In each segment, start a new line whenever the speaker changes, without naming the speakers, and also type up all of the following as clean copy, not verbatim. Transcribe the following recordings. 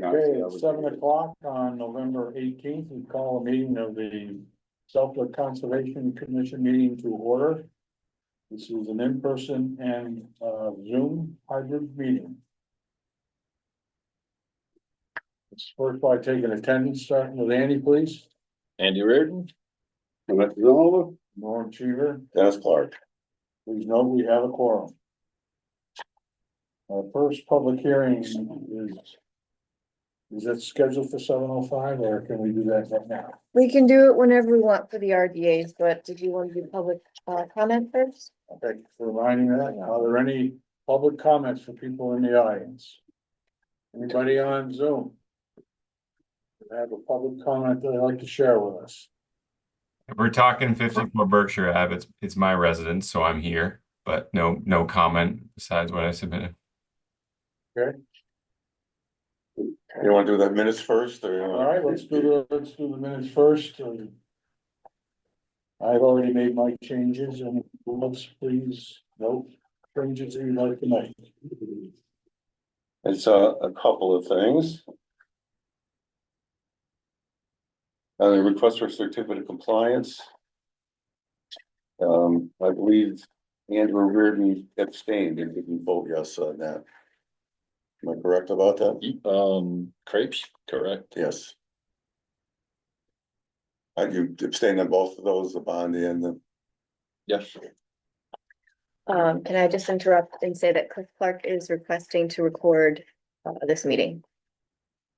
Okay, it's 7 o'clock on November 18th. We call a meeting of the Southwood Conservation Commission meeting to order. This is an in-person and Zoom hybrid meeting. Let's first by taking attendance, starting with Andy, please.
Andy Reardon.
Norm Cheever.
Dennis Clark.
Please note we have a quorum. Our first public hearing is it scheduled for 7:05 or can we do that right now?
We can do it whenever we want for the RDAs, but did you want to do public comment first?
Thank you for reminding me that. Are there any public comments for people in the audience? Anybody on Zoom? Have a public comment that they'd like to share with us?
If we're talking 54 Berkshire Ave, it's my residence, so I'm here, but no comment besides what I submitted.
Okay,
You want to do the minutes first or?
all right, let's do the minutes first. I've already made my changes and let's please note changes that you'd like to make.
It's a couple of things. The request for certificate of compliance. I believe Andrew Reardon abstained and didn't vote yes on that. Am I correct about that?
Crepes, correct.
Yes. You abstained on both of those, the bond and the,
Yes.
Can I just interrupt and say that Cliff Clark is requesting to record this meeting?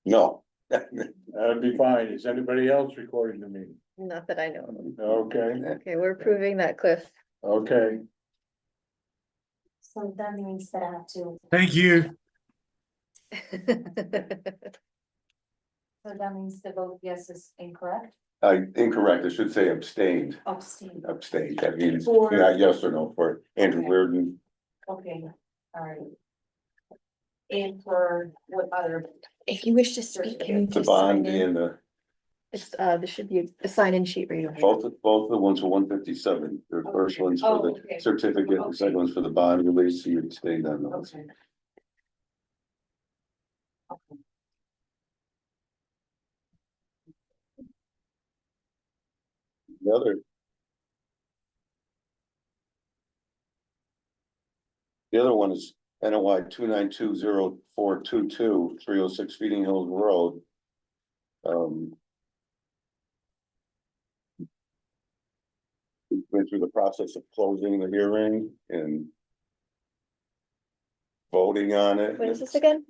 no.
That'd be fine. Is anybody else recording the meeting?
Not that I know of.
Okay,
Okay, we're approving that, Cliff.
okay.
So that means that I have to,
Thank you.
so that means the vote yes is incorrect,
Incorrect, I should say abstained,
abstain,
that means,
For-
not yes or no, for Andrew
Okay.
Reardon.
okay, alright. And for what other,
If you wish to speak, can you
The
just sign
bond
in?
and the,
It's, there should be a sign-in sheet right over here.
both of the ones for 157, the first one's for
Oh,
the
okay.
certificate, the second one's for the bond release, so you abstained on those.
okay. Okay.
The other one is NOI 2920422 306 Feeding Hills Road. We went through the process of closing the hearing and voting on it.
What is this again?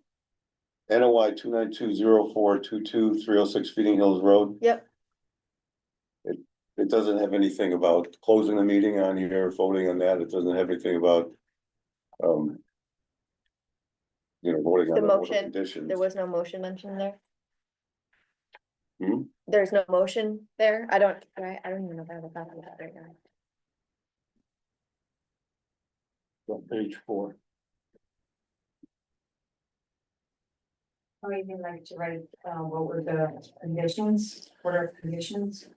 NOI 2920422 306 Feeding Hills Road.
Yep.
It doesn't have anything about closing the meeting on here, voting on that. It doesn't have anything about. Voting
The
on the
motion,
conditions.
there was no motion mentioned there?
Hmm?
There's no motion there? I don't even know if I have a copy of that right now.
On page 4.
Or even like to write, what were the conditions, what are conditions?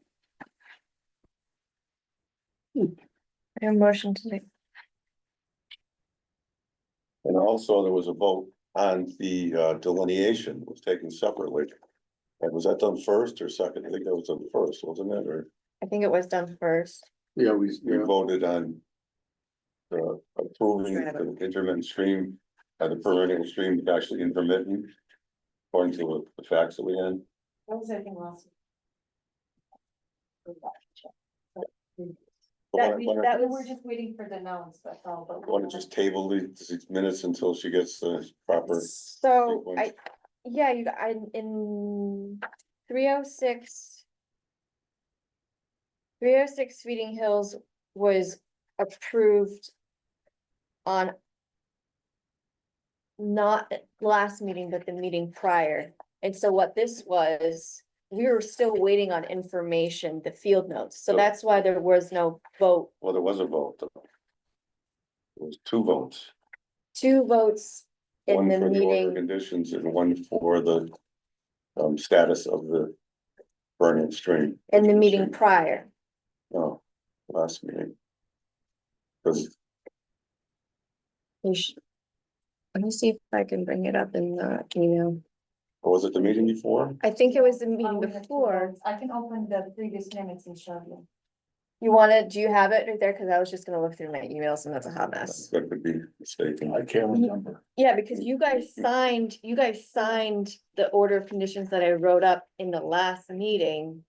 I have a motion to make.
And also there was a vote on the delineation was taken separately. And was that done first or second? I think that was done first, wasn't it? Or
I think it was done first.
we voted on approving the intermittent stream, the perennial stream is actually intermittent. According to the facts that we had.
What was everything else?
That
That
was-
we're just waiting for the notes, that's all, but.
Want to just table these minutes until she gets the proper.
So
sequence.
yeah, in 306. 306 Feeding Hills was approved on. Not last meeting, but the meeting prior. And so what this was, we were still waiting on information, the field notes. So
Oh.
that's why there was no vote.
Well, there was a vote though. It was 2 votes.
2 votes in
One
the
for the order
meeting.
conditions and one for the status of the burning stream.
In the meeting prior.
No, last meeting. Because
Let me see if I can bring it up in the email.
Or was it the meeting before?
I think it was the
Oh,
meeting
we had two
before.
votes. I can open the previous minutes and show you.
You wanna, do you have it right there? Cause I was just gonna look through my emails and that's a hot mess.
That could be mistaken.
I can't remember.
Yeah, because you guys signed the order of conditions that I wrote up in the last meeting.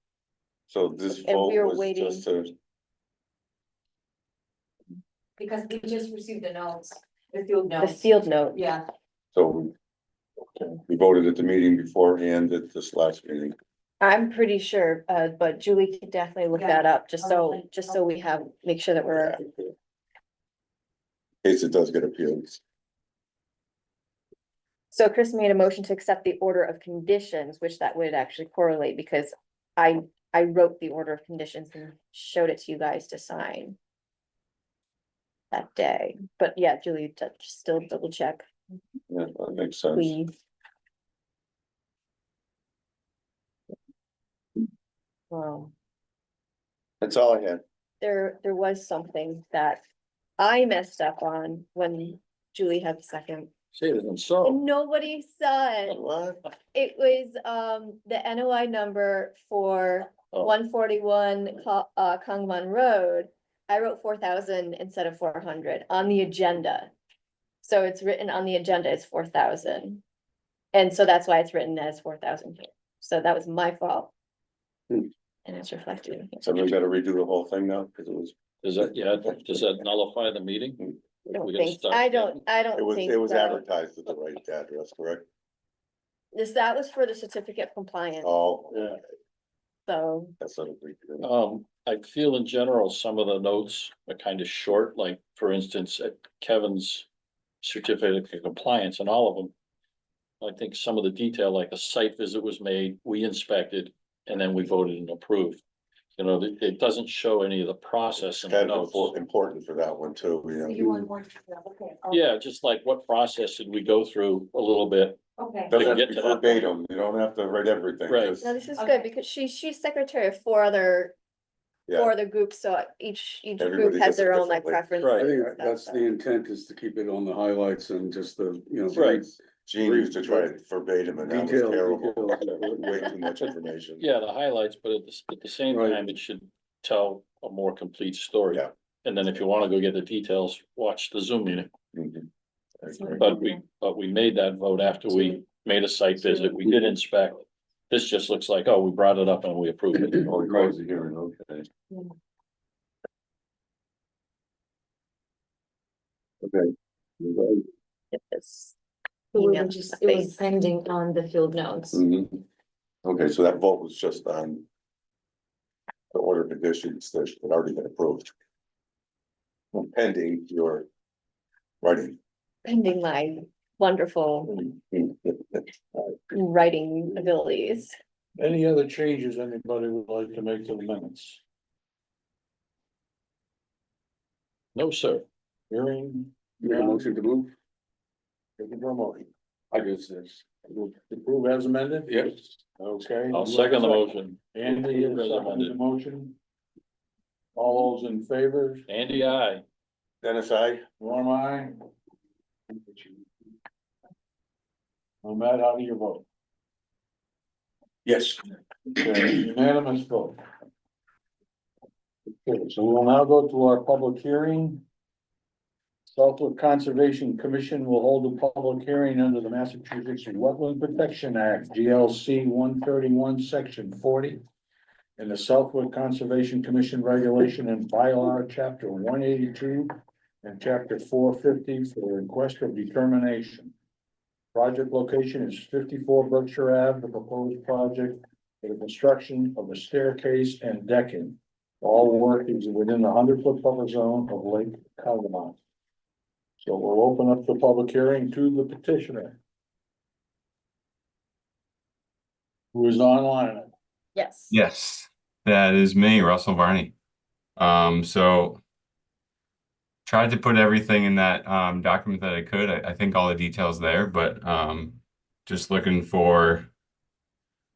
So this
And
vote
we were
was
waiting.
just to,
Because we just received the notes, the field
The
notes.
field note.
Yeah,
so we voted at the meeting before and at this last meeting.
I'm pretty sure, but Julie could definitely look
Yeah.
that up, just so,
Okay.
just so we have, make sure that we're,
In case it does get appealed.
so Chris made a motion to accept the order of conditions, which that would actually correlate, because I wrote the order of conditions and showed it to you guys to sign that day, but yeah, Julie, still double check,
Yeah, that makes sense.
please. Wow.
That's all I had.
There was something that I messed up on when Julie had the second,
Say it isn't so.
and nobody saw it.
What?
It was, the NOI number for
Oh.
141 Kangman Road. I wrote 4,000 instead of 400 on the agenda. So it's written on the agenda as 4,000. And so that's why it's written as 4,000 here. So that was my fault.
Hmm.
And it's reflected in here.
So we gotta redo the whole thing now, because it was,
Does that, yeah, does that nullify the meeting?
I don't
We gotta
think,
start
I
again.
don't think.
it was
so.
advertised at the right address, correct?
That was for the certificate of compliance,
Oh,
Yeah.
so,
that's not a big deal.
I feel in general, some of the notes are kind of short, like, for instance, at Kevin's certificate of compliance and all of them. I think some of the detail, like the site visit was made, we inspected, and then we voted and approved. You know, it doesn't show any of the process in the
Kind of
notes.
important for that one too, you know.
you want more, okay.
Yeah, just like what process did we go through a little bit?
Okay.
Doesn't have to
get
be
to that.
verbatim, you don't have to write everything.
Right.
just-
no, this is
Okay.
good, because she's secretary of four other
Yeah,
groups, so each group
Everybody
has
gets it
their own like
differently.
preference.
Right.
I think
and
that's
stuff,
the
so.
intent, is to keep it on the highlights and just the, you know.
Right.
Gene used to try it verbatim and that was
Detail,
terrible.
detail.
Way too much information.
Yeah, the highlights, but at the same
Right.
time, it should tell a more complete story.
Yeah.
And then if you wanna go get the details, watch the Zoom meeting.
Mhm. I agree.
But we made that vote after we made a site visit, we did inspect. This just looks like, oh, we brought it up and we approved it.
Oh, we closed the hearing, okay. Okay.
It's
We were
email
just, it was
space.
pending on the field notes.
Mhm. Okay, so that vote was just on the order of conditions that had already been approved. Pending your writing.
Pending my wonderful writing abilities.
Any other changes anybody would like to make to the minutes?
No, sir.
Hearing,
Make a motion to move?
taking for a motion.
I guess it's.
Approve as amended?
Yes.
Okay.
I'll second the motion.
Andy is seconding the motion. All those in favor,
Andy, I.
Dennis, I.
Norm, I. Matt, how do you vote?
Yes.
Okay, unanimous vote. Okay, so we'll now go to our public hearing. Southwood Conservation Commission will hold a public hearing under the Massachusetts Wetland Protection Act, GLC 131, section 40. And the Southwood Conservation Commission regulation and bylaw, chapter 182 and chapter 450 for the request of determination. Project location is 54 Berkshire Ave, the proposed project for the construction of a staircase and decking. All work is within the 100-foot buffer zone of Lake Cogamon. So we'll open up the public hearing to the petitioner. Who is online.
Yes.
Yes, that is me, Russell Varney. So tried to put everything in that document that I could. I think all the details there, but just looking for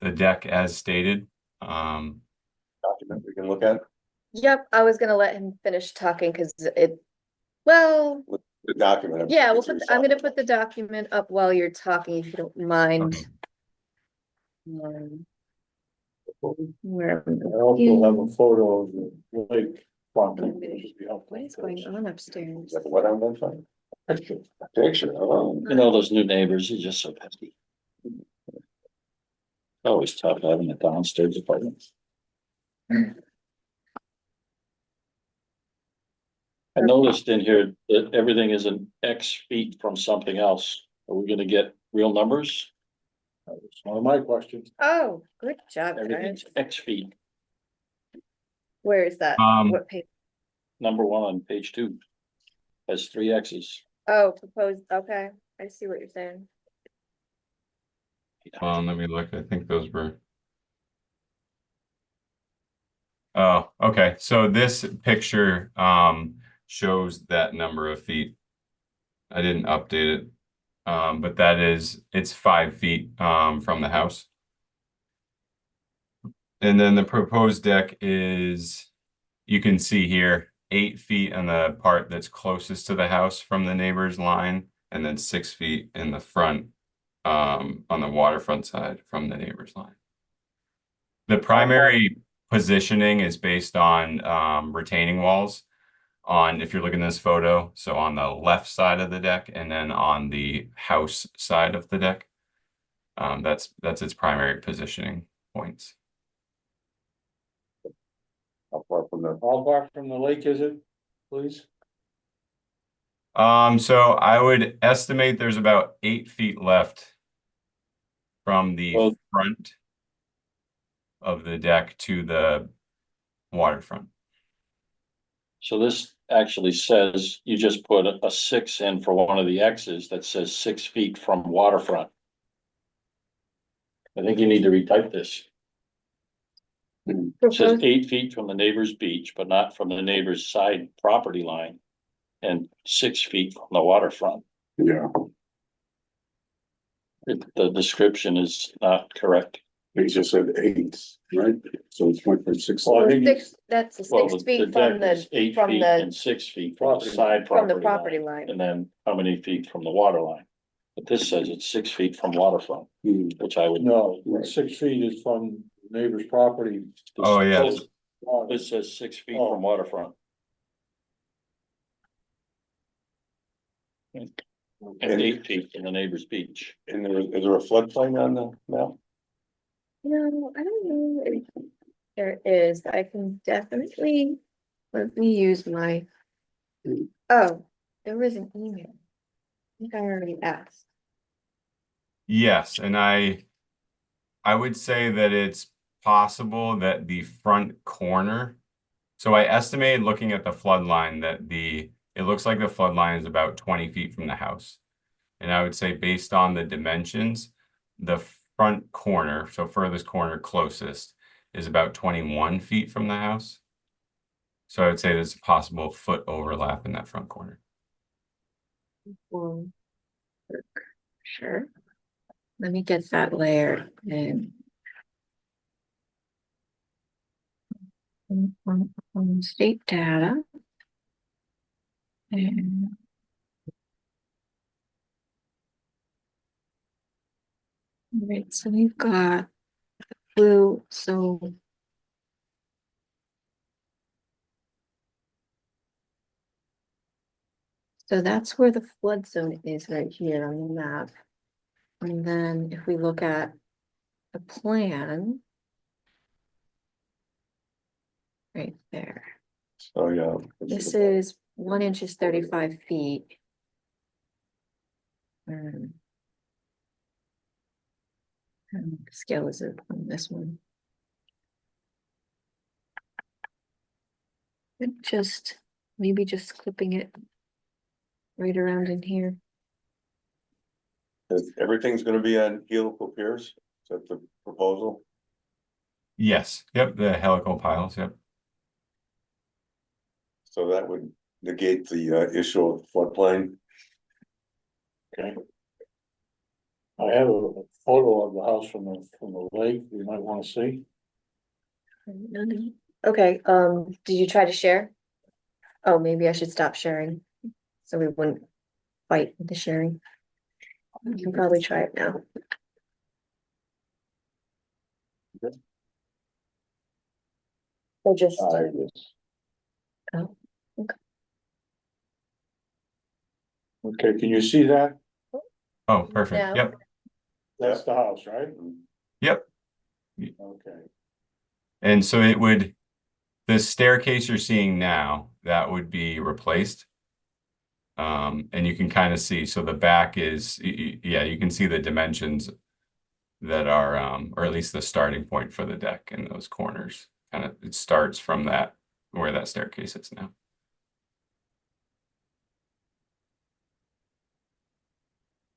the deck as stated.
Document we can look at,
Yep, I was gonna let him finish talking because well,
the document.
yeah, I'm gonna put the document up while you're talking, if you don't mind.
Okay.
Where,
I also have a photo of the lake front.
what is going on upstairs?
Is that what I'm gonna find?
Picture.
Picture, oh.
You know, those new neighbors are just so pesky. Always tough having a downstairs apartment. I noticed in here that everything is an X feet from something else. Are we gonna get real numbers?
That's one of my questions.
Oh, good job, guys.
Everything's X feet,
Where is that?
Um,
What page?
number one on page 2. Has 3 X's.
Oh, proposed, okay, I see what you're saying.
let me look. I think those were. Oh, okay. So this picture shows that number of feet. I didn't update it. But it's 5 feet from the house. And then the proposed deck is, you can see here, 8 feet on the part that's closest to the house from the neighbor's line, and then 6 feet in the front on the waterfront side from the neighbor's line. The primary positioning is based on retaining walls on, if you're looking at this photo, so on the left side of the deck and then on the house side of the deck. That's its primary positioning points.
How far from the,
How far from the lake is it, please?
So I would estimate there's about 8 feet left from the
Well-
front of the deck to the waterfront.
So this actually says, you just put a 6 in for one of the X's that says 6 feet from waterfront. I think you need to retype this. It says
Proposed,
8 feet from the neighbor's beach, but not from the neighbor's side property line. And 6 feet from the waterfront.
Yeah,
The description is not correct.
he just said 8, right? So it's 1.6.
Well, I think
six, that's the
Well,
6
the
feet from
deck is
the,
8
from
feet
the,
and 6 feet from the
Property.
side
from the
property
property
line.
line.
And then how many feet from the water line? But this says it's 6 feet from waterfront,
Hmm.
which I would.
No, 6 feet is from neighbor's property.
Oh, yeah.
This says 6 feet
Oh.
from waterfront. And 8 feet from the neighbor's beach.
and is there a floodplain on the map?
No, I don't know if there is, but I can definitely, let me use my. Oh, there was an email. I think I already asked.
Yes, and I would say that it's possible that the front corner. So I estimated, looking at the flood line, that it looks like the flood line is about 20 feet from the house. And I would say, based on the dimensions, the front corner, so furthest corner closest, is about 21 feet from the house. So I would say there's a possible foot overlap in that front corner.
Sure. Let me get that layer in. On state data. And. Right, so we've got blue, so. So that's where the flood zone is right here on the map. And then if we look at the plan. Right there,
Oh, yeah.
this is 1 inch is 35 feet. And what scale is it on this one? Maybe just clipping it right around in here.
Everything's gonna be on helical piers, is that the proposal?
Yes, yep, the helical piles, yep.
So that would negate the issue of floodplain.
Okay. I have a photo of the house from the lake, you might wanna see.
Okay, did you try to share? Oh, maybe I should stop sharing, so we wouldn't fight with the sharing. You can probably try it now. So just,
Okay, can you see that?
Oh, perfect.
Yeah.
Yep.
That's the house, right?
Yep.
Okay.
And so it would, the staircase you're seeing now, that would be replaced. And you can kind of see, so the back is, yeah, you can see the dimensions that are, or at least the starting point for the deck in those corners. Kind of, it starts from that, where that staircase is now.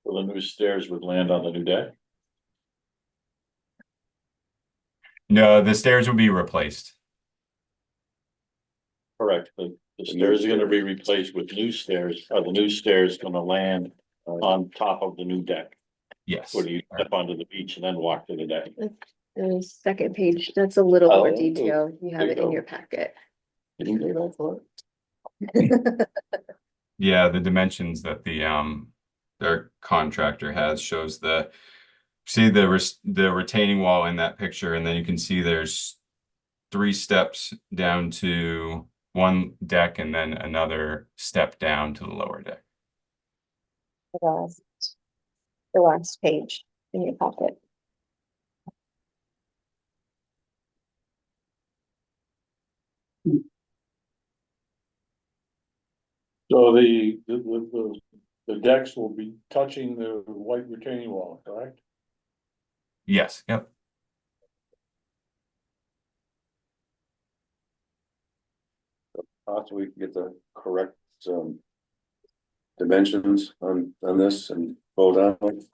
So the new stairs would land on the new deck.
No, the stairs would be replaced.
Correct, the stairs are gonna be replaced with new stairs, are the new stairs gonna land on top of the new deck?
Yes.
Where you step onto the beach and then walk to the deck?
the second page, that's a little more
Oh,
detail. You have
there you
it in
go.
your packet.
Didn't do that for
Yeah, the dimensions that their contractor has shows the, see the retaining wall in that picture, and then you can see there's 3 steps down to one deck and then another step down to the lower deck.
The last page in your pocket.
So the decks will be touching the white retaining wall, correct?
Yes, yep.
Possibly we can get the correct, dimensions on this and vote on it.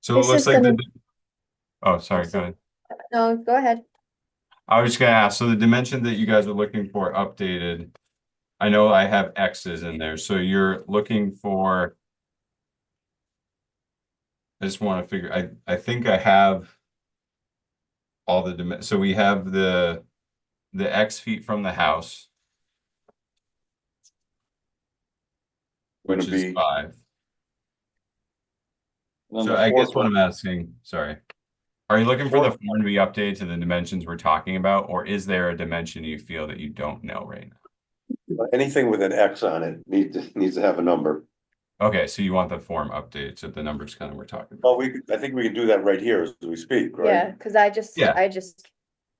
So it
This
looks
is
like
gonna-
oh, sorry, go ahead.
No, go ahead.
I was just gonna ask, so the dimension that you guys are looking for updated, I know I have X's in there, so you're looking for. I just want to figure, I think I have all the so we have the X feet from the house,
Going
which
to
is
be,
5.
And then
So
the
I guess
fourth
what
one,
I'm asking, sorry. Are you looking for the form to be updated to the dimensions we're talking about, or is there a dimension you feel that you don't know right now?
anything with an X on it needs to have a number.
Okay, so you want the form updated to the numbers kind of we're talking
Well,
about.
I think we can do that right here as we speak, right?
Yeah, cause I just
Yeah.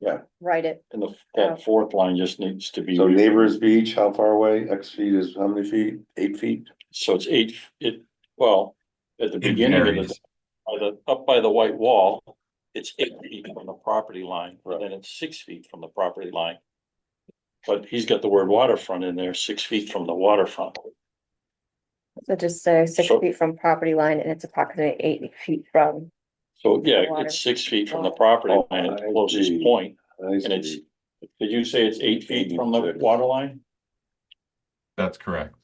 Yeah.
write it.
and that fourth line just needs to be.
So neighbors beach, how far away? X feet is how many feet? 8 feet?
So it's 8, well, at the
It
beginning of
varies.
up by the white wall, it's 8 feet from the property line, and then it's 6 feet from the property line. But he's got the word waterfront in there, 6 feet from the waterfront.
So just say 6
So-
feet from property line and it's approximately 8 feet from.
So, yeah,
Water.
it's 6 feet from the property line at the
I
closest
see.
point,
I
and it's,
see.
did you say it's 8 feet from the
86.
water line?
That's correct.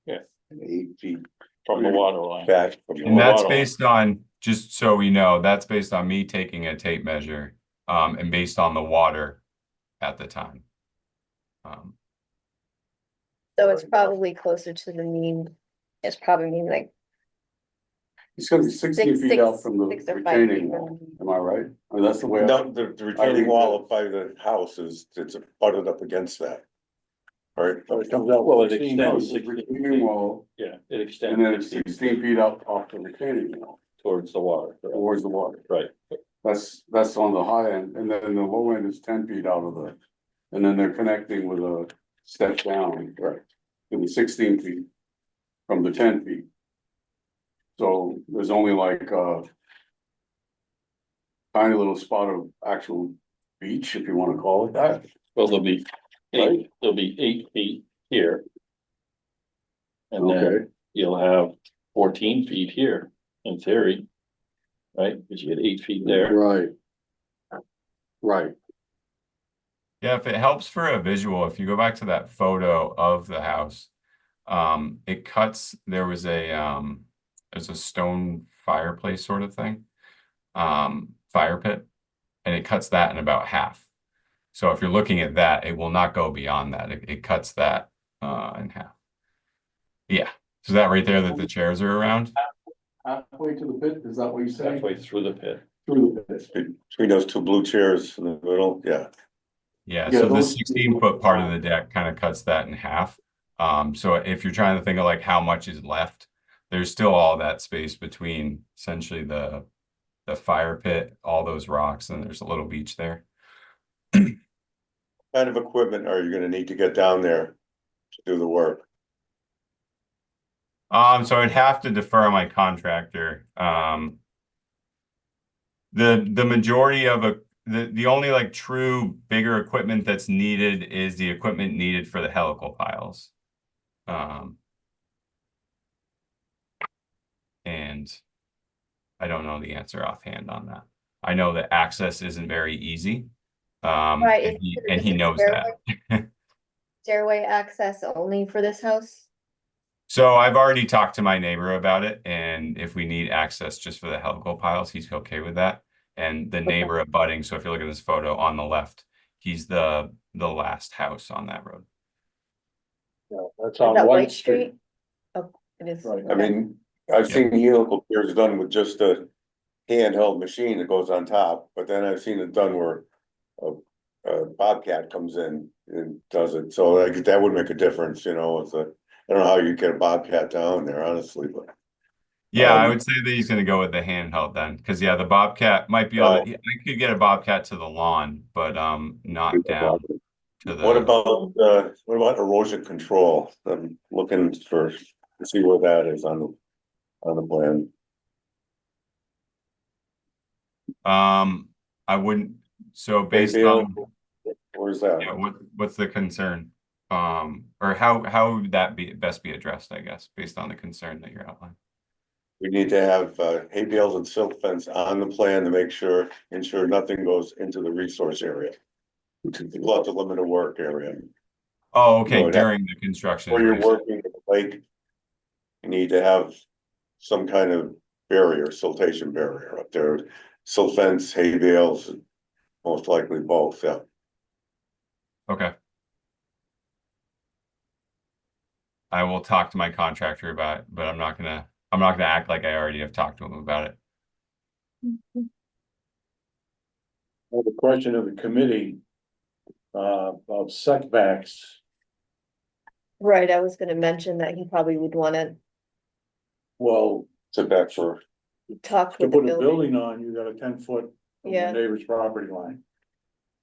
8 feet
From the water line.
back from
And
the
that's
water line.
based on, just so we know, that's based on me taking a tape measure, and based on the water at the time.
So it's probably closer to the mean. It's probably mean like
It's gonna be 16
six,
feet out
six,
from the
6 or 5 feet
retaining wall,
from.
am I right? Or that's the way.
No, the retaining wall up by the house it's butted up against that. Right?
So it comes out.
Well, it
16
extends.
No, the retaining wall,
Yeah, it
and then it's
extends
16 feet up off the retaining wall
towards the water.
towards the water.
Right,
That's on the high end, and then the low end is 10 feet out of the, and then they're connecting with a step down, right? It'll be 16 feet from the 10 feet. So there's only like a tiny little spot of actual beach, if you wanna call it that.
well, there'll be
Right.
there'll be 8 feet here. And then
Okay,
you'll have 14 feet here, in theory. Right, because you get 8 feet there.
right. Right,
Yeah, if it helps for a visual, if you go back to that photo of the house, it cuts, there's a stone fireplace sort of thing, fire pit, and it cuts that in about half. So if you're looking at that, it will not go beyond that. It cuts that in half. Yeah, so that right there that the chairs are around.
halfway to the pit, is that what you said?
halfway through the pit.
Through the pit.
Between those two blue chairs in the middle, yeah.
Yeah,
Yeah,
so the
those-
16-foot part of the deck kind of cuts that in half. So if you're trying to think of like how much is left, there's still all that space between essentially the fire pit, all those rocks, and there's a little beach there.
What kind of equipment are you gonna need to get down there to do the work?
So I'd have to defer my contractor. The majority of the only like true bigger equipment that's needed is the equipment needed for the helical piles. And I don't know the answer offhand on that. I know that access isn't very easy.
Right,
And
is it
he
just a
knows that.
Stairway access only for this house?
So I've already talked to my neighbor about it, and if we need access just for the helical piles, he's okay with that. And the neighbor abutting, so if you look at this photo on the left, he's the last house on that road.
Yeah, that's
Is
on
that
White
White
Street.
Street? Oh, it is.
Right.
I mean, I've seen helical piers done with just a handheld machine that goes on top, but then I've seen it done where a Bobcat comes in and does it, so like, that would make a difference, you know, with the, I don't know how you get a Bobcat down there, honestly, but.
Yeah, I
Um,
would say that he's gonna go with the handheld then, because yeah, the Bobcat might be able to, I could get a Bobcat to the lawn, but not down to
What
the.
about erosion control? I'm looking to see where that is on the plan.
I wouldn't, so based
Maybe,
on,
where's that?
yeah, what's the concern? Or how would that best be addressed, I guess, based on the concern that you're outlining?
We need to have hay bales and silt fence on the plan to ensure nothing goes into the resource area. We'll have to limit a work area.
Oh, okay,
No,
during the construction.
Where
is what
you're
you're saying.
working at the lake, you need to have some kind of barrier, siltation barrier up there. Silt fence, hay bales, most likely both, yeah.
Okay. I will talk to my contractor about it, but I'm not gonna act like I already have talked to him about it.
Well, the question of the committee, about setbacks.
Right, I was gonna mention that he probably would wanna
Well,
Sit back for,
talk
to
with the
put a
building.
building on, you got a 10-foot from
Yeah.
the neighbor's property line.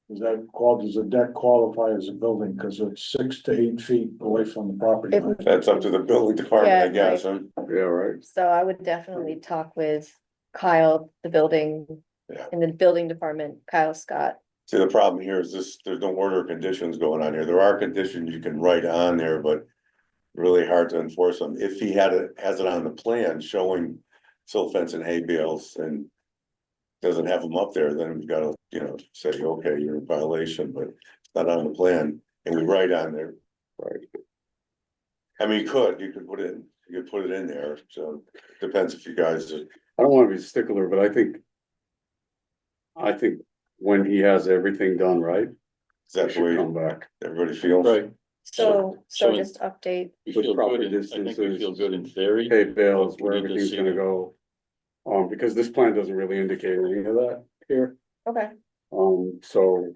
Does does the deck qualify as a building, because it's 6 to 8 feet away from the property
If-
line?
that's up to the building department, I
Yeah,
guess, huh?
Yeah, right.
So I would definitely talk with Kyle, the building,
Yeah.
in the building department, Kyle Scott.
See, the problem here is there's no order of conditions going on here. There are conditions you can write on there, but really hard to enforce them. If he has it on the plan showing silt fence and hay bales and doesn't have them up there, then we've got to, say, okay, you're in violation, but it's not on the plan, and we write on there, right? I mean, you could put it in there, so depends if you guys,
I don't wanna be a stickler, but I think when he has everything done right,
is
he
that the
should
way
come back.
everybody feels?
Right.
So
so-
just update,
We
With
feel
proper
good, I think we
distances.
feel good in theory.
Hay bales, where
We need to
everything's
see
gonna
them.
go. Because this plan doesn't really indicate any of that here,
okay,
so.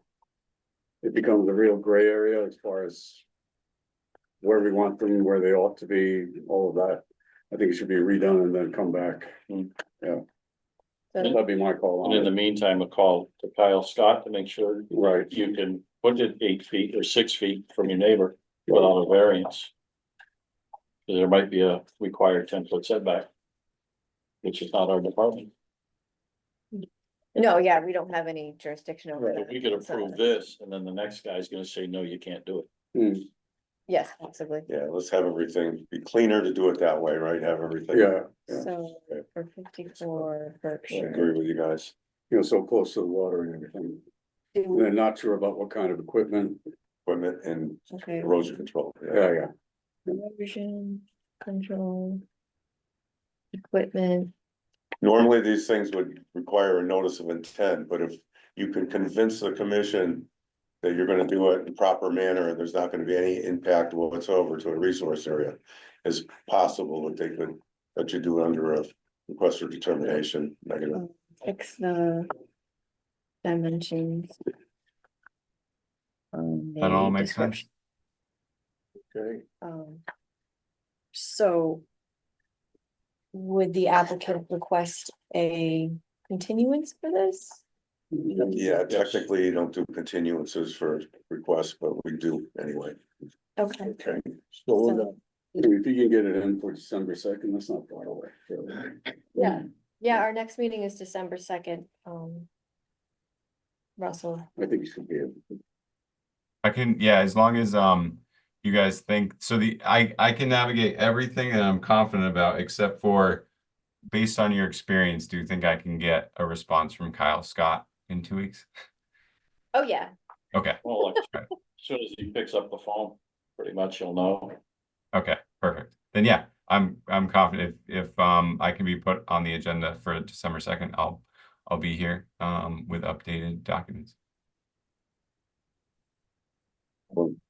It becomes a real gray area as far as. Where we want them, where they ought to be, all of that. I think it should be redone and then come back.
so,
That'd be my call
And
on
in the
it.
meantime, a call to Kyle Scott to make sure
Right,
you can put it 8 feet or 6 feet from your neighbor without a variance. There might be a required 10-foot setback. Which is not our department.
no, yeah, we don't have any jurisdiction over
But
that.
we could
So-
approve this and then the next guy's gonna say, no, you can't do it.
Hmm,
Yes, possibly,
Yeah, let's have everything be cleaner to do it that way, right? Have everything.
yeah,
so for 54 Berkshire.
Agree with you guys.
so close to the water and everything.
do-
They're not sure about what kind of equipment.
Equipment and
Okay.
erosion control. Yeah.
Yeah.
Erosion control. Equipment,
Normally, these things would require a notice of intent, but if you can convince the commission that you're gonna do it in proper manner, and there's not gonna be any impact whatsoever to a resource area, it's possible that they could let you do it under a request for determination, negative.
Fix the dimensions.
That all
The
makes sense.
description.
Okay,
So. Would the applicant request a continuance for this?
Yeah, technically you don't do continuances for requests, but we do anyway.
Okay,
Okay.
so we're gonna,
If you can get it in for December 2nd, that's not far away. really.
yeah, our next meeting is December 2nd, Russell.
I think you should be able.
I can, yeah, as long as, you guys think, so I can navigate everything that I'm confident about, except for, based on your experience, do you think I can get a response from Kyle Scott in 2 weeks?
Oh, yeah,
Okay,
Well, like, as soon as he picks up the phone, pretty much you'll know.
okay, perfect. Then yeah, I'm confident if I can be put on the agenda for December 2nd, I'll be here with updated documents.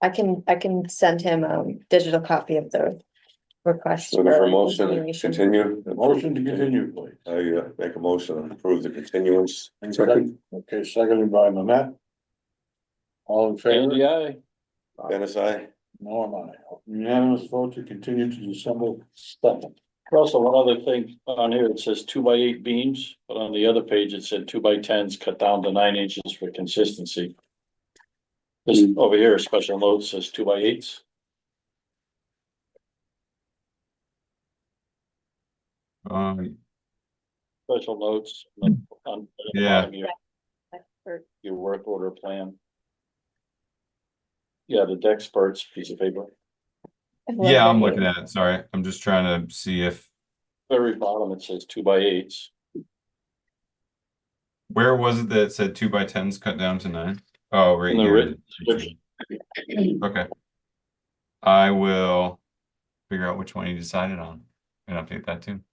I can send him a digital copy of the request.
So the
for
motion to
continuation.
continue.
motion to continue, please.
I make a motion to approve the continuance.
Okay, seconded by Mamet. All in favor?
Andy, I,
Dennis, I.
No, am I. Unanimous vote to continue to December 2nd.
Russell, one other thing on here, it says 2x8 beams, but on the other page, it said 2x10s cut down to 9 inches for consistency. This over here, a special note says 2x8s. Special notes on the
Yeah.
bottom of
Or-
your work order plan. Yeah, the Dexperts piece of paper,
Yeah, I'm looking at it. Sorry, I'm just trying to see if,
very bottom, it says 2x8s.
where was it that said 2x10s cut down to 9? Oh, right
In the
here.
written description.
Okay. I will figure out which one you decided on and update that too.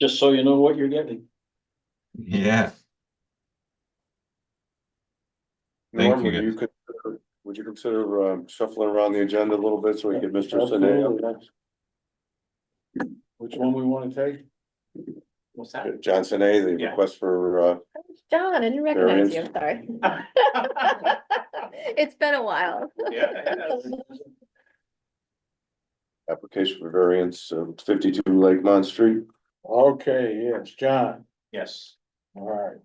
Just so you know what you're getting.
Yeah, Thank
Norm,
you,
would you consider shuffling around the agenda a little bit so we get Mr. Sine?
Absolutely, that's- Which one we wanna take?
What's that?
John Sine, the
Yeah.
request for
John, I didn't recognize you,
Variance.
I'm sorry. It's been a while.
application for variance of 52 Lakemont Street.
Okay, yes, John,
Yes.
all right,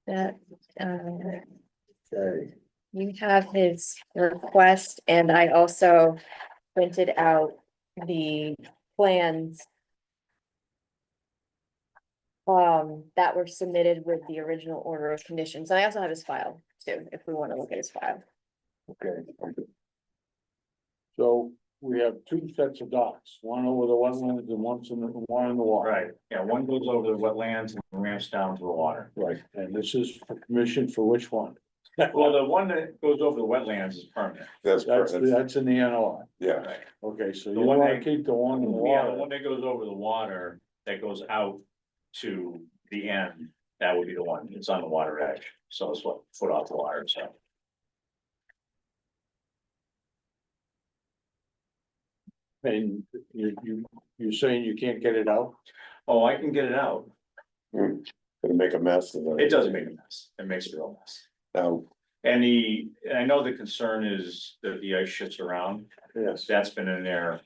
That,
okay.
you have his request, and I also printed out the plans. That were submitted with the original order of conditions, and I also have his file too, if we wanna look at his file.
Okay. So we have two sets of docks, one over the wetlands and one in the water.
Right, yeah, one goes over the wetlands and ramps down to the water.
Right, and this is for permission for which one?
Well, the one that goes over the wetlands is permanent.
That's
That's,
correct.
that's in the NOI.
Yeah,
Right.
Okay, so
The
you
one
wanna
that-
keep the one in the
Yeah, the
water.
one that goes over the water, that goes out to the end, that would be the one, it's on the water edge, so it's what, foot off the water, so.
And you're saying you can't get it out?
Oh, I can get it out,
gonna make a mess of
it doesn't make a mess, it makes a real mess.
Now,
And I know the concern is that the ice shifts around,
Yes.
that's been in there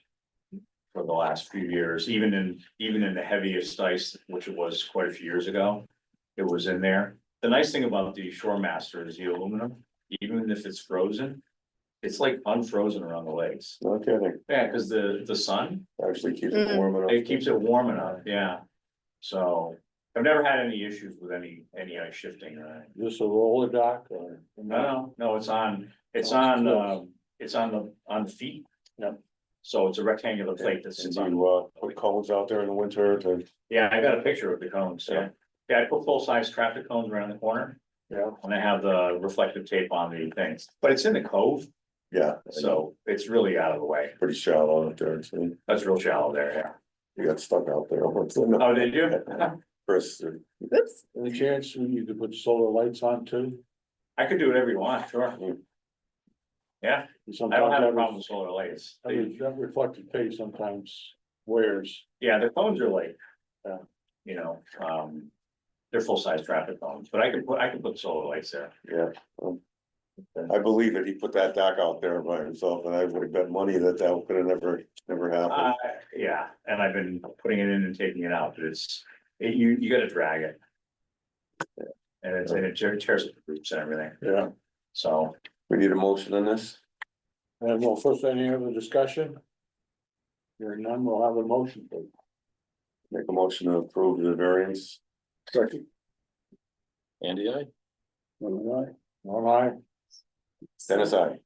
for the last few years, even in the heaviest ice, which it was quite a few years ago. It was in there. The nice thing about the Shore Master is the aluminum, even if it's frozen, it's like unfrozen around the lakes.
no kidding,
Yeah, because the sun,
actually keeps it warm enough.
it keeps it warm enough, yeah. So I've never had any issues with any ice shifting or anything.
Just a roller dock or?
No, it's on the feet.
Yep.
So it's a rectangular plate that
And
sits on.
you put cones out there in the winter to,
Yeah, I got a picture of the cones, yeah. Yeah, I put full-size traffic cones around the corner,
Yeah,
and I have the reflective tape on the things, but it's in the cove,
yeah,
so it's really out of the way.
pretty shallow out there, so
That's real shallow there, yeah.
you got stuck out there.
Oh, did you?
Chris,
Oops,
any chance you could put solar lights on too?
I could do whatever you want, sure. Yeah, I
Sometimes
don't have a
that
problem with solar lights.
that reflected page sometimes wears.
Yeah, the phones are like,
Yeah.
you know, they're full-size traffic phones, but I could put solar lights there.
Yeah. I believe it. He put that dock out there by himself and I would have bet money that that could have never happened.
Yeah, and I've been putting it in and taking it out, but you gotta drag it. And it tears up the roots and everything,
Yeah.
so.
We need a motion on this?
And well, first, any other discussion? Hearing none, we'll have a motion, please.
Make a motion to approve the variance.
Second.
Andy,
All right,
Dennis, I.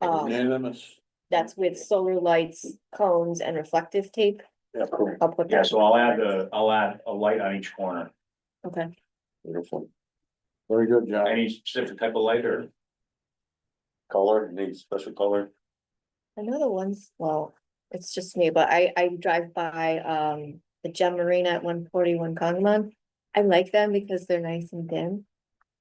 unanimous.
That's with solar lights, cones and reflective tape.
Yeah, cool.
I'll put
Yeah,
that,
so I'll add a light on each corner.
okay.
Beautiful.
Very good, John.
Any specific type of light or?
Color, need special color?
I know the ones, well, it's just me, but I drive by, the Gem Marina at 141 Congamon. I like them because they're nice and dim.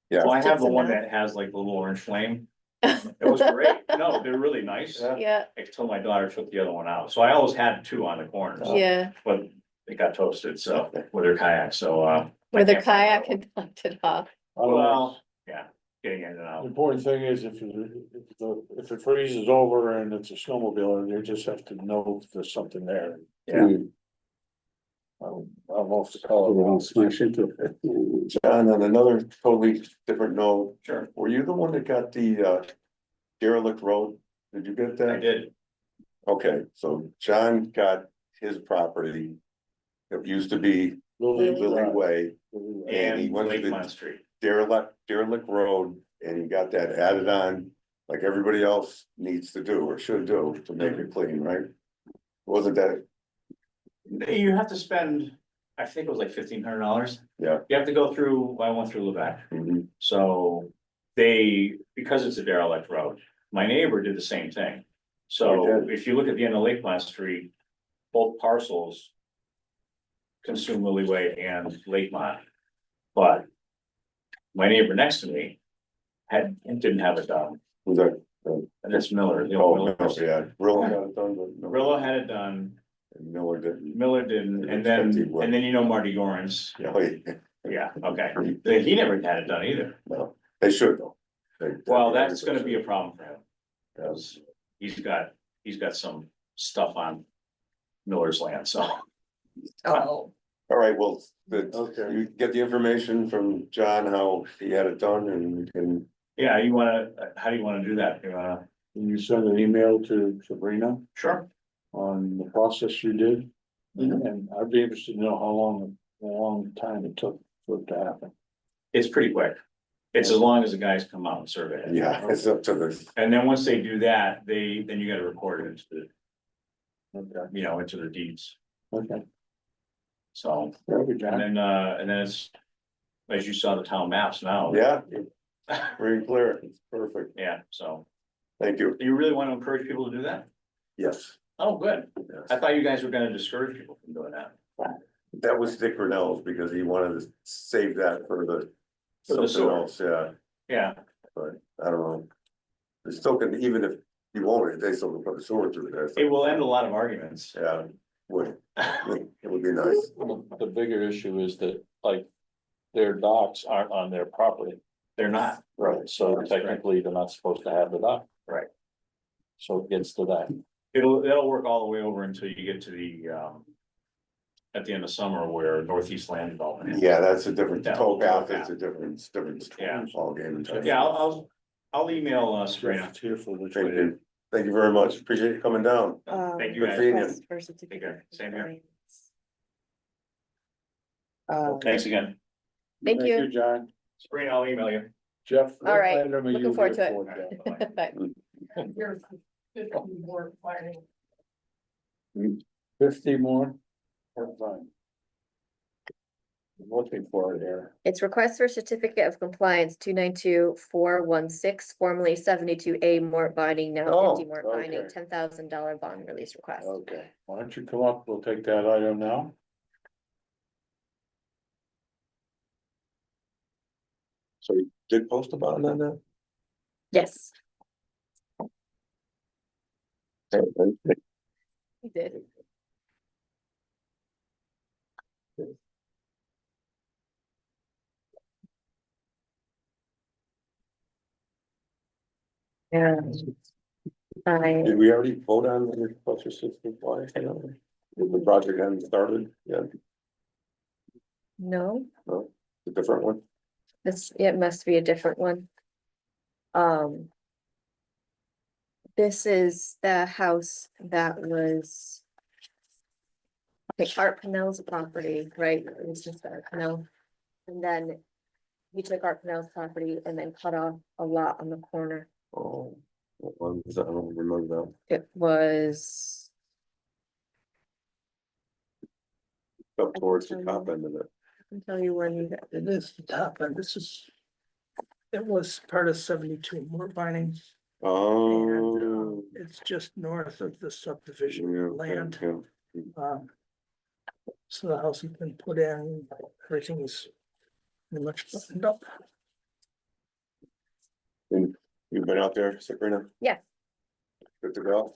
Yeah.
Well, I have the
Just
one
enough.
that has like the little orange flame. It was great. No, they're really nice.
Yeah,
Until my daughter took the other one out. So I always had two on the corners.
yeah,
But it got toasted, so, with her kayak, so,
where the
can't find
kayak
that
had knocked it off.
well, yeah, getting in and
The
out.
important thing is if it freezes over and it's a snowmobile, you just have to know if there's something there.
Yeah.
I'll off the color.
Don't smash into it.
John, on another totally different note,
Sure,
were you the one that got the derelict road? Did you get that?
I did.
Okay, so John got his property. It used to be Lily Way, and he
And
went to
Lakemont
the
Street.
derelict road, and he got that added on. Like everybody else needs to do or should do to make it clean, right? Wasn't that,
You have to spend, I think it was like $1,500.
yeah.
You have to go through, I went through Lubec.
Mhm.
So because it's a derelict road, my neighbor did the same thing.
Oh,
So
he did?
if you look at the end of Lakemont Street, both parcels consume Lily Way and Lakemont. But my neighbor next to me didn't have it done,
Was that?
and that's Miller, the old
Oh,
Miller.
no, yeah, Rillo got it done, but. no.
Rillo had it done,
And Miller didn't.
Miller didn't, and then you know Marty Gorans,
Yeah, yeah,
yeah, okay, he never had it done either.
no, they should though. They-
Well, that's gonna be a problem for him.
Yeah.
Because he's got some stuff on Miller's land, so.
Oh,
All right, well,
Okay.
you get the information from John, how he had it done, and we can,
Yeah, how do you wanna do that? You wanna?
Can you send an email to Sabrina
Sure.
on the process you did?
Mhm.
And I'd be interested to know how long time it took for it to happen.
It's pretty quick. It's as long as the guys come out and survey it.
yeah, it's up to the,
And then once they do that, then you gotta record it into
Okay,
into the deeds,
okay.
so.
Very good,
And
John.
then it's, as you saw the town maps now.
yeah, very clear, it's perfect,
Yeah, so,
thank you,
do you really want to encourage people to do that?
yes.
Oh, good.
Yes.
I thought you guys were gonna discourage people from doing that.
That was Dick Renell's because he wanted to save that for the.
For the
something
sewer.
else, yeah,
Yeah,
but I don't know. They still can, even if you won't, they still can put the sewer through there. so-
it will end a lot of arguments.
Yeah, would, it would be nice,
The bigger issue is that, like, their docks aren't on their property,
They're not,
right,
so technically they're not supposed to have the dock.
Right.
So it gets to that.
that'll work all the way over until you get to the, at the end of summer where Northeast Land Development. is.
yeah, that's a different,
Yeah.
towpath, it's a different
Yeah.
ballgame.
Yeah, I'll email Sabrina.
It's here for the.
Thank you, thank you very much, appreciate you coming down.
Thank you
Good
guys.
seeing you.
request for certificate
care.
of
Same here.
compliance.
Thanks again.
Thank you.
John.
Sabrina, I'll email you.
Jeff.
All right,
what item are
looking
you
forward to
here
it.
for, Jeff?
Bye.
Here's 50 more planning.
50 more? That's fine. I'm looking for it here.
It's request for certificate of compliance 292416, formerly 72A Mort binding, now
Oh,
50 Mort binding,
okay.
$10,000 bond release request.
Okay, why don't you come up, we'll take that item now.
So you did post about it on that?
Yes, He did. Yeah.
Did we already vote on the agriculture system? Why? The project hadn't started yet,
No,
no, a different one?
it must be a different one. Um. This is the house that was. I think Art Pennell's property, right? It was just Art Pennell. And then he took Art Pennell's property and then cut off a lot on the corner.
Oh, what one was that? I don't remember that.
It was,
Up towards the top end of it.
I can tell you when you got,
It is the top end, this is. It was part of 72 Moore Vining, and
Oh.
it's just north of the subdivision
Yeah,
land.
yeah.
Um, So the house has been put in, everything is pretty much buttoned up.
And you've been out there, Sabrina?
Yeah.
Good to go?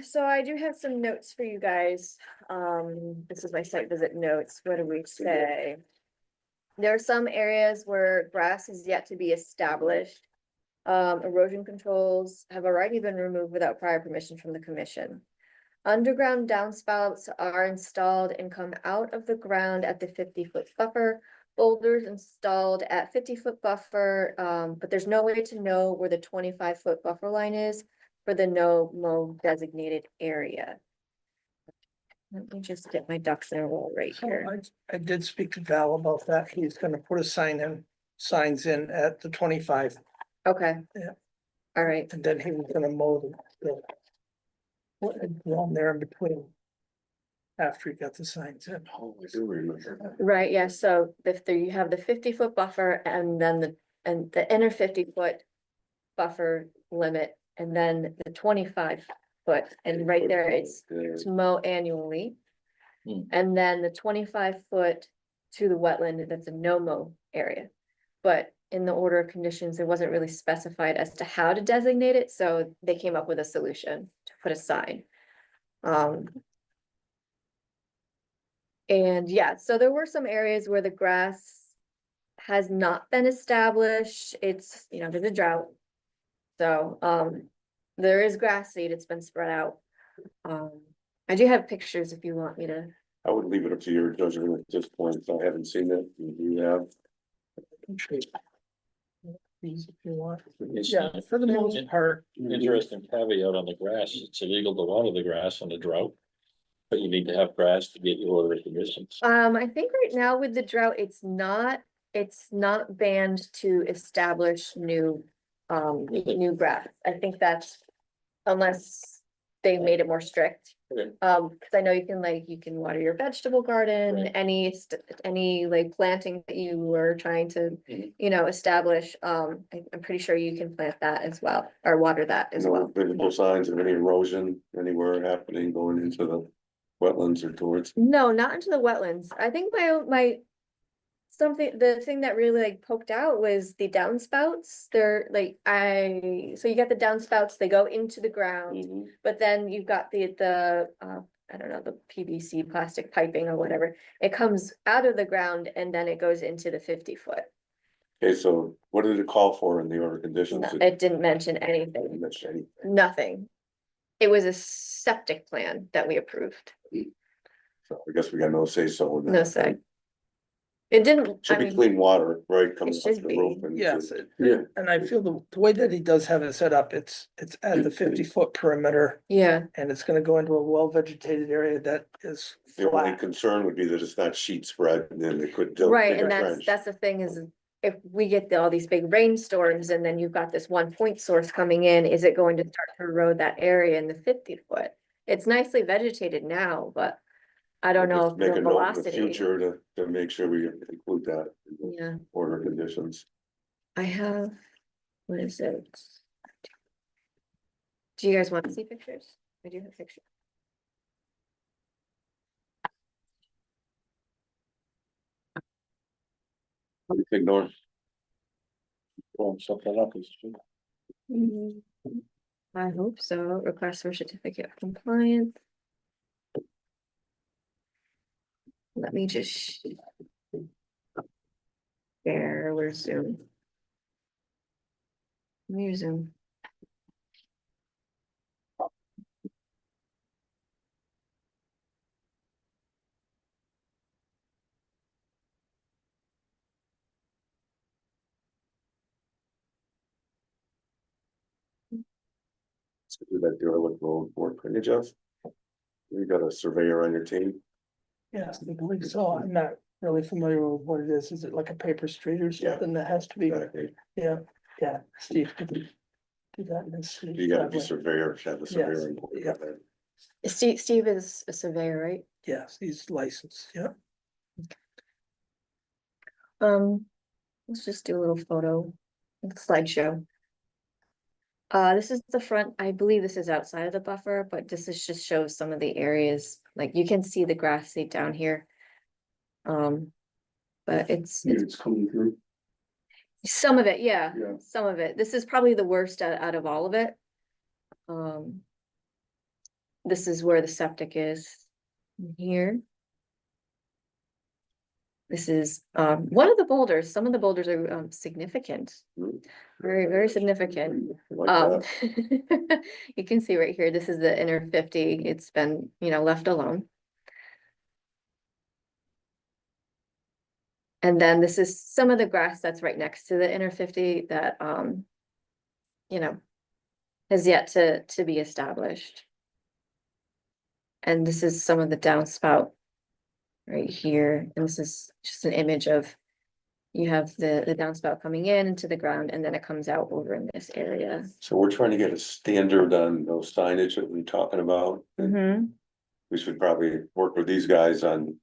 so I do have some notes for you guys. This is my site visit notes. What do we say? There are some areas where grass is yet to be established. Erosion controls have already been removed without prior permission from the commission. Underground downspouts are installed and come out of the ground at the 50-foot buffer. Boulders installed at 50-foot buffer, but there's no way to know where the 25-foot buffer line is for the no mow designated area. Let me just get my ducks in a row right
So
here.
I did speak to Val about that, he's gonna put a signs in at the 25,
Okay.
Yeah.
All right.
and then he was gonna mow the. What had grown there in between. After he got the signs in.
Oh, I do remember that.
Right, yeah, so if there you have the 50-foot buffer and then the inner 50-foot buffer limit, and then the 25-foot, and right there it's
Yeah.
to mow annually.
Hmm.
And then the 25-foot to the wetland, that's a no mow area. But in the order of conditions, it wasn't really specified as to how to designate it, so they came up with a solution to put a sign. And yeah, so there were some areas where the grass has not been established. It's, there's a drought. So, there is grass seed, it's been spread out. I do have pictures if you want me to.
I would leave it up to your judgment at this point. I haven't seen it. You have.
These if you want.
It's-
Yeah, for the most part,
Interesting caveat on the grass, it's illegal to water the grass in a drought. But you need to have grass to get your order of conditions.
I think right now with the drought, it's not banned to establish new grass. I think that's unless they made it more strict.
Okay.
Cause I know you can water your vegetable garden,
Right.
any like planting that you were trying to,
Mhm.
Establish. I'm pretty sure you can plant that as well, or water that as
No
well.
visible signs of any erosion anywhere happening going into the wetlands or towards.
No, not into the wetlands. I think the thing that really like poked out was the downspouts. They're like, so you got the downspouts, they go into the ground,
Mhm.
but then you've got I don't know, the PVC plastic piping or whatever. It comes out of the ground and then it goes into the 50-foot.
Okay, so what did it call for in the order of conditions?
It didn't mention
Didn't
anything,
mention anything.
nothing. It was a septic plan that we approved,
So I guess we got no say so in that.
no say. It didn't,
Should
I
be
mean,
clean water, right, coming
should
off the
be.
roof and.
yes,
Yeah.
and I feel the way that he does have it set up, it's at the 50-foot perimeter.
yeah,
And it's gonna go into a well-vegetated area that is
The only
flat.
concern would be that it's not sheet spread and then it could.
right,
dig a
and
trench.
that's the thing is, if we get all these big rainstorms and then you've got this one point source coming in, is it going to start to erode that area in the 50-foot? It's nicely vegetated now, but I don't know
Just
if
Make
the
a note in the
velocity.
future to make sure we include that in the
Yeah,
order of conditions.
I have, what is it? Do you guys want to see pictures? I do have pictures.
What do you think, Norm?
Pulling something up is.
I hope so. Request for certificate of compliance. Let me just. Share, where's Zoom? Where's Zoom?
So do that derelict road work, can you, Jeff? You got a surveyor on your team?
Yes, I believe so. I'm not really familiar with what it is. Is it like a paper street or
Yeah.
something that has to be?
Exactly.
Yeah, yeah, Steve could do that in his sleep.
You gotta be
probably.
surveyor, have the surveyor. involved.
yeah.
Steve is a surveyor, right?
Yes, he's licensed, yeah.
Let's just do a little photo, slideshow. This is the front, I believe this is outside of the buffer, but this is just shows some of the areas, like you can see the grass seed down here. But it's
It's coming through.
some of it, yeah,
Yeah.
some of it. This is probably the worst out of all of it. This is where the septic is here. This is one of the boulders. Some of the boulders are significant, very, very significant.
Like that.
You can see right here, this is the inner 50. It's been, left alone. And then this is some of the grass that's right next to the inner 50 that has yet to be established. And this is some of the downspout right here. And this is just an image of, you have the downspout coming in into the ground, and then it comes out over in this area.
So we're trying to get a standard on those signage that we're talking about.
Mm-hmm.
We should probably work with these guys on,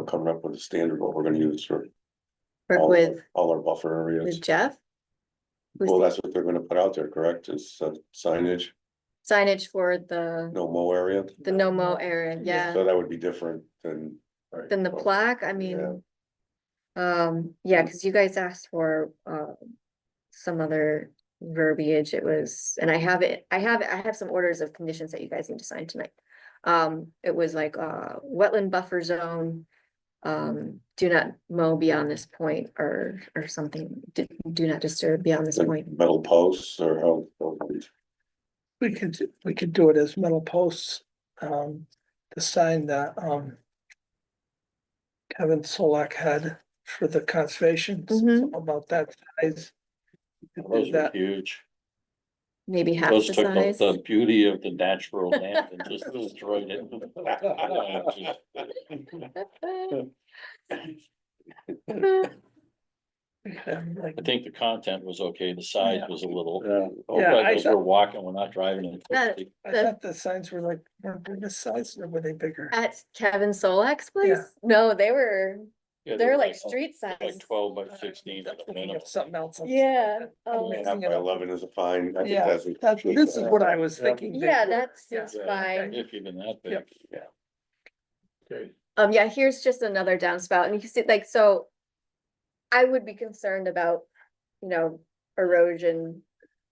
coming up with a standard, what we're gonna use for
Work
all,
with
all our buffer areas.
Jeff. Who's
Well,
the
that's what they're gonna put out there, correct? Is signage,
signage for the
no mow area?
no mow area, yeah.
So that would be different than.
Then the plaque, I mean, yeah, because you guys asked for some other verbiage. It was, and I have some orders of conditions that you guys need to sign tonight. It was like wetland buffer zone. Do not mow beyond this point, or something. Do not disturb beyond this point.
Metal posts or how?
We could do it as metal posts, the sign that, Kevin Solak had for the conservation,
Mhm.
about that size. We could do
Those are
that.
huge.
Maybe half
Those
the
took up
size.
the beauty of the natural land and just destroyed it.
We could have, like,
I think the content was okay, the size was a little.
Yeah, I
Because we're walking, we're not driving it.
Yeah.
I thought the signs were like, weren't they this size, or were they bigger?
At Kevin Solak's place?
Yeah.
No, they're
Yeah,
like street size.
Like 12 by 16
I'm
at the
thinking
minimum.
of something else.
Yeah,
Half by 11 is a fine. I think
Yeah,
that's.
this is what I was thinking. they
Yeah,
were.
that
Yeah.
seems fine.
If even that big.
Yep.
Okay,
Yeah, here's just another downspout, and you can see, like, so I would be concerned about, erosion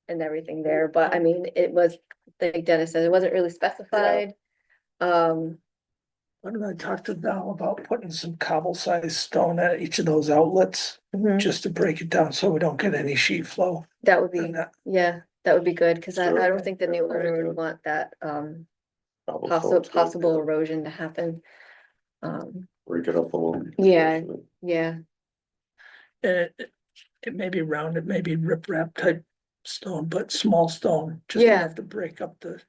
and everything there, but I mean, it was, like Dennis said, it wasn't really specified.
Why don't I talk to Val about putting some cobble sized stone at each of those outlets,
Mhm.
just to break it down so we don't get any sheet flow.
That would be,
And that,
yeah, that would be good, because I
Sure.
don't think the new owner would want that, possible erosion to happen.
Break it up a little.
Yeah. Yeah,
it may be round, it may be riprap type stone, but small stone, just
Yeah.
enough to break up the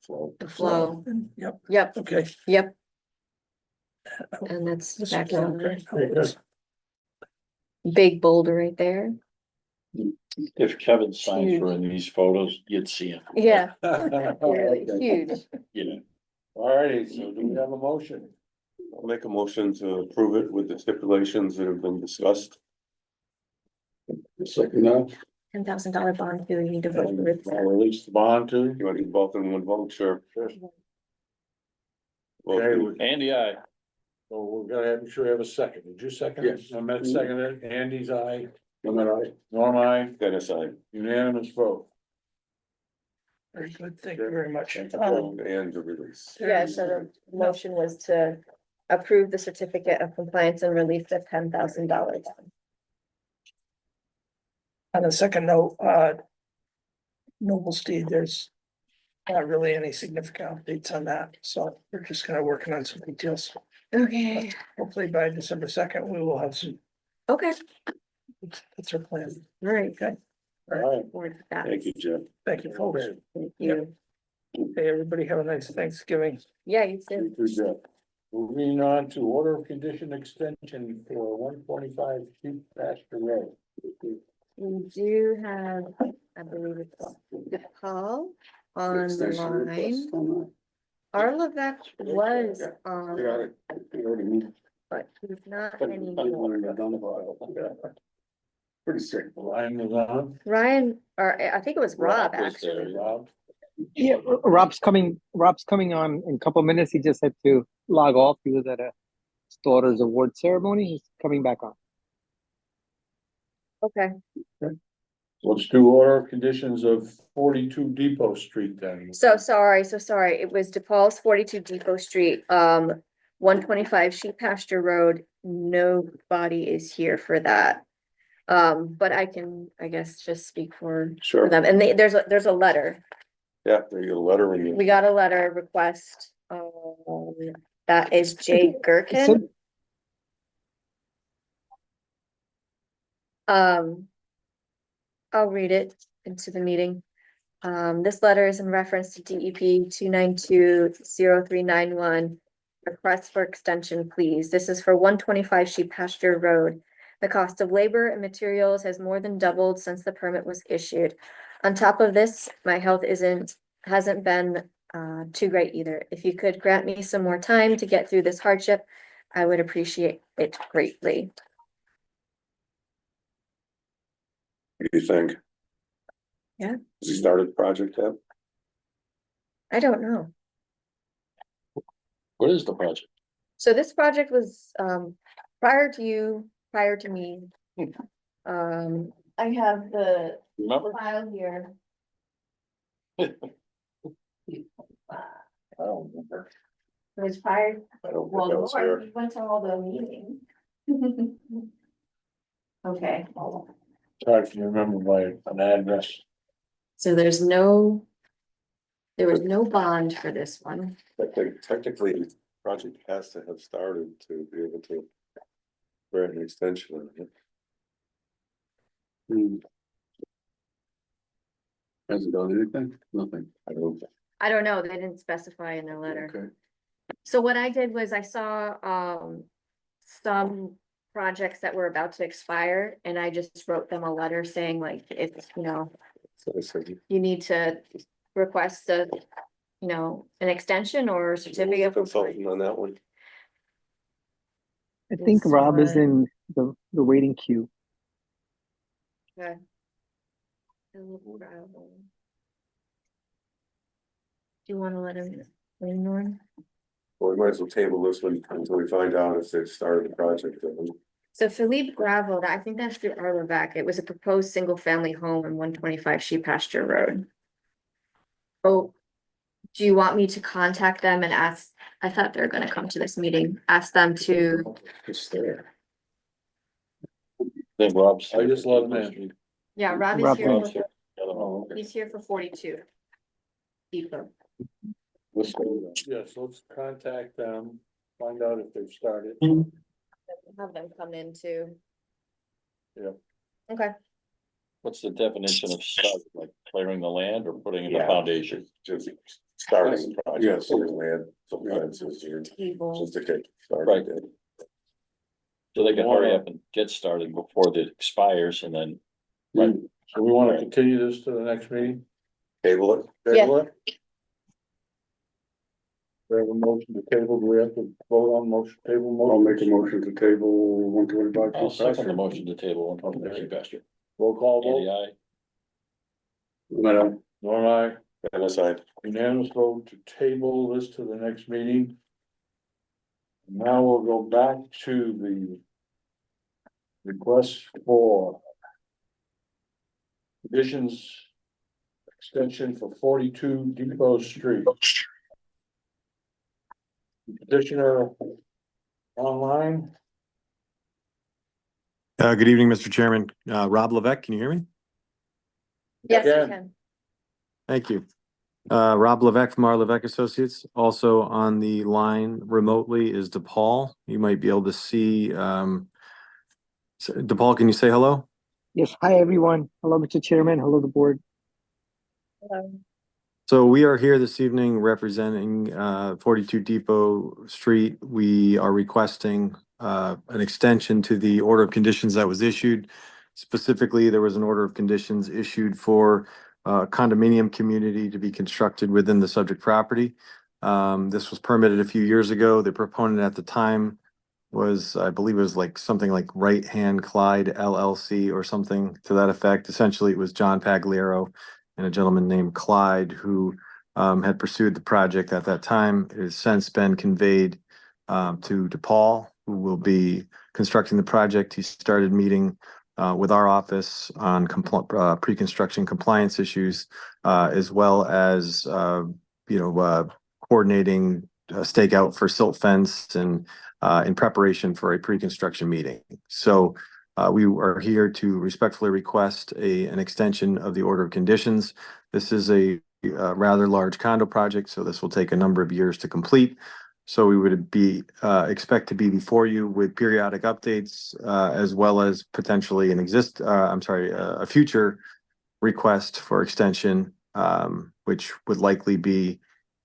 Flow.
flow.
And, yep,
yep,
okay.
yep, and that's
This
back
is
on
okay.
big boulder right there.
If Kevin's signs were in these photos, you'd see them,
Yeah, really huge.
All righty, so do we have a motion?
I'll make a motion to approve it with the stipulations that have been discussed.
Second that.
$10,000 bond too, you need to vote for it.
I'll release the bond too.
You want to do both in one vote, sure.
Okay,
Well,
we-
Andy, I.
so we're gonna have, sure have a second. Did you second it?
Yes.
Ahmed seconded it. Andy's aye.
No matter,
Norm aye.
Dennis, I.
Unanimous vote.
Very good, thank you very much.
And the release.
Yeah, so the motion was to approve the certificate of compliance and release the $10,000.
On a second note, Noble Steed, there's not really any significant updates on that, so we're just kind of working on some details.
Okay.
Hopefully by December 2nd, we will have some,
Okay,
that's our plan.
all right.
Okay.
All right.
Forward to that.
Thank you, Jeff.
Thank you, folks.
Thank you.
Hey, everybody have a nice Thanksgiving.
Yeah, you too.
Good job. Moving on to order of condition extension for 125 Sheep Pasture Road.
We do have, I believe it's Paul on the
Extension request
line.
on that.
Arlavec was
We got
on,
it. We already moved.
but he's not
But
anymore.
when we're done with it. Pretty sick.
Line is on.
Ryan, or I think it was Rob,
Rob was there,
actually.
Rob,
Yeah, Rob's coming on in a couple of minutes. He just had to log off. He was at his daughter's award ceremony. He's coming back on.
Okay,
let's do order of conditions of 42 Depot Street then.
so sorry. It was DePaul's 42 Depot Street, 125 Sheep Pasture Road. Nobody is here for that. But I can, I guess, just speak for
Sure.
them. And there's a letter.
Yeah, there you go, letter when
We
you.
got a letter request, that is Jay Gherkin. I'll read it into the meeting. This letter is in reference to DEP 2920391. Request for extension, please. This is for 125 Sheep Pasture Road. The cost of labor and materials has more than doubled since the permit was issued. On top of this, my health hasn't been too great either. If you could grant me some more time to get through this hardship, I would appreciate it greatly.
What do you think?
Yeah.
Has he started the project yet?
I don't know.
What is the project?
So this project was prior to me. I have the
Remember?
file here.
I don't remember.
It was prior,
I don't
well,
think I was
Laura,
here.
we went to all the meetings. Okay,
Sorry if you remember an address.
so there was no bond for this one.
I think technically, the project has to have started to be able to grant an extension on it.
Hasn't done anything? Nothing.
I don't know, they didn't specify in their letter.
Okay.
So what I did was I saw some projects that were about to expire and I just wrote them a letter saying like, if,
So I said,
you need to request an extension or certificate of compliance.
consultant on that one.
I think
This
Rob is
one.
in the waiting queue.
Okay. Do you wanna let him, Norm?
Well, we might as well table this one until we find out if they've started the project.
So Philippe Gravel, I think that's through Arlevac. It was a proposed single-family home in 125 Sheep Pasture Road. Oh, do you want me to contact them and ask? I thought they were gonna come to this meeting, ask them to,
It's there.
Then Rob's.
I just let him in.
yeah, Rob is
Rob
here.
Jones.
He's here for 42. Depot.
Let's go. Yes, let's contact them, find out if they've started.
Have them come in too.
Yeah.
Okay,
What's the definition of start, like clearing the land or putting in the
Yeah.
foundation?
Just starting the project.
Yes.
So land, sometimes it's here,
table.
just to get
Right.
started.
So they can hurry up and get started before it expires and then.
Right, so we wanna continue this to the next meeting?
Table it.
Yeah.
Table it? We have a motion to table, do we have to vote on motion, table
I'll
motion?
make a motion to table 125.
I'll second the motion to table one twenty Sheep Pasture.
Roll call
Andy,
vote,
aye.
Madam,
Norm, aye.
And aside,
Unanimous vote to table this to the next meeting. Now we'll go back to the request for conditions extension for 42 Depot Street. Petitioner online.
Good evening, Mr. Chairman. Rob Levesque, can you hear me?
Yes, you
Again.
can.
Thank you. Rob Levesque from our Levesque Associates. Also on the line remotely is DePaul. You might be able to see, DePaul, can you say hello?
Yes, hi, everyone. Hello, Mr. Chairman. Hello, the board.
Hello.
So we are here this evening representing 42 Depot Street. We are requesting an extension to the order of conditions that was issued. Specifically, there was an order of conditions issued for a condominium community to be constructed within the subject property. This was permitted a few years ago. The proponent at the time was, I believe it was like something like Right Hand Clyde LLC or something to that effect. Essentially, it was John Pagliaro and a gentleman named Clyde who had pursued the project at that time. It has since been conveyed to DePaul, who will be constructing the project. He started meeting with our office on pre-construction compliance issues, as well as coordinating stakeout for silt fence and in preparation for a pre-construction meeting. So we are here to respectfully request an extension of the order of conditions. This is a rather large condo project, so this will take a number of years to complete. So we would expect to be before you with periodic updates, as well as potentially a future request for extension, which would likely be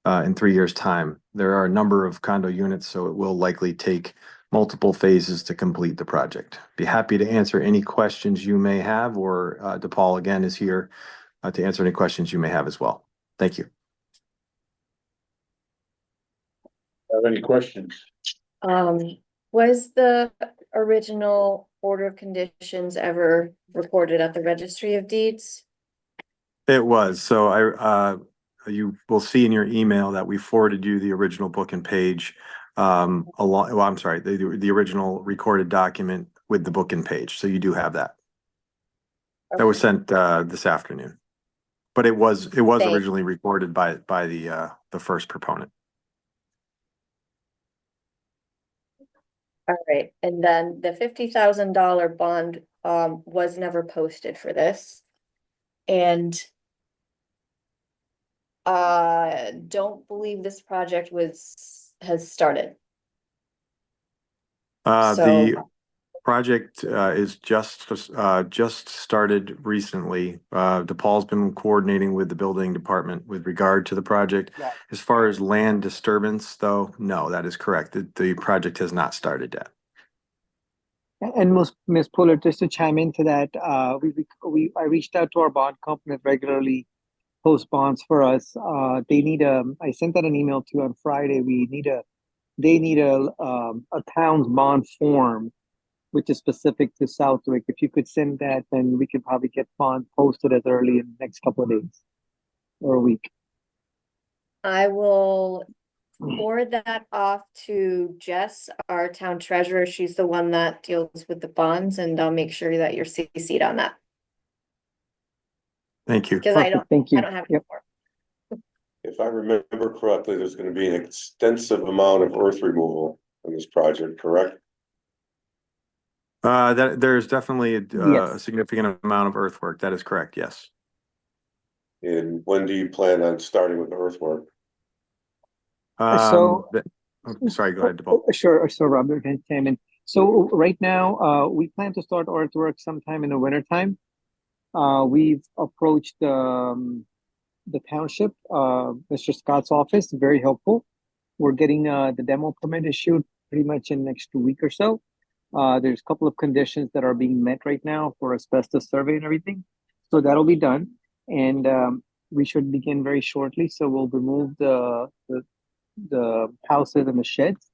in 3 years' time. There are a number of condo units, so it will likely take multiple phases to complete the project. Be happy to answer any questions you may have, or DePaul again is here to answer any questions you may have as well. Thank you.
Have any questions?
Was the original order of conditions ever recorded at the Registry of Deeds?
It was. So you will see in your email that we forwarded you the original book and page the original recorded document with the book and page. So you do have that. That was sent this afternoon. But it was originally recorded by the first proponent.
All right, and then the $50,000 bond was never posted for this. And don't believe this project has started.
The project is just started recently. DePaul's been coordinating with the building department with regard to the project.
Yeah.
As far as land disturbance, though, no, that is correct. The project has not started yet.
And Ms. Puller, just to chime into that, I reached out to our bond company that regularly post bonds for us. I sent out an email to you on Friday. They need a town's bond form, which is specific to Southwick. If you could send that, then we could probably get bond posted as early in the next couple of days or a week.
I will forward that off to Jess, our town treasurer. She's the one that deals with the bonds, and I'll make sure that you're CC'd on that.
Thank you.
Because I don't
Thank you.
have it
Yep.
before.
If I remember correctly, there's gonna be an extensive amount of earth removal in this project, correct?
There's definitely a
Yes.
significant amount of earthwork. That is correct, yes.
And when do you plan on starting with the earthwork?
Sorry, go ahead, DePaul.
Sure, Robert and Chairman. So right now, we plan to start earthwork sometime in the winter time. We've approached the township, Mr. Scott's office, very helpful. We're getting the demo permit issued pretty much in the next week or so. There's a couple of conditions that are being met right now for asbestos survey and everything. So that'll be done. And we should begin very shortly. So we'll remove the houses and the sheds,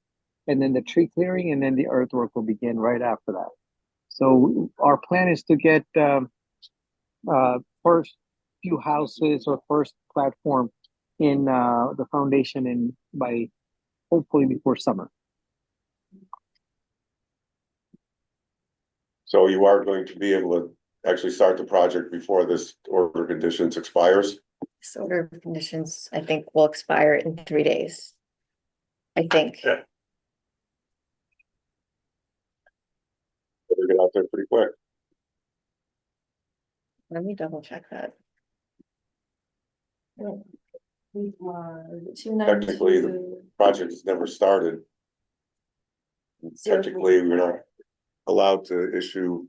and then the tree clearing, and then the earthwork will begin right after that. So our plan is to get first few houses or first platform in the foundation by hopefully before summer.
So you are going to be able to actually start the project before this order of conditions expires?
This order of conditions, I think, will expire in 3 days. I think.
Yeah. Better get out there pretty quick.
Let me double check that.
Technically, the project has never started. Technically, we're not allowed to issue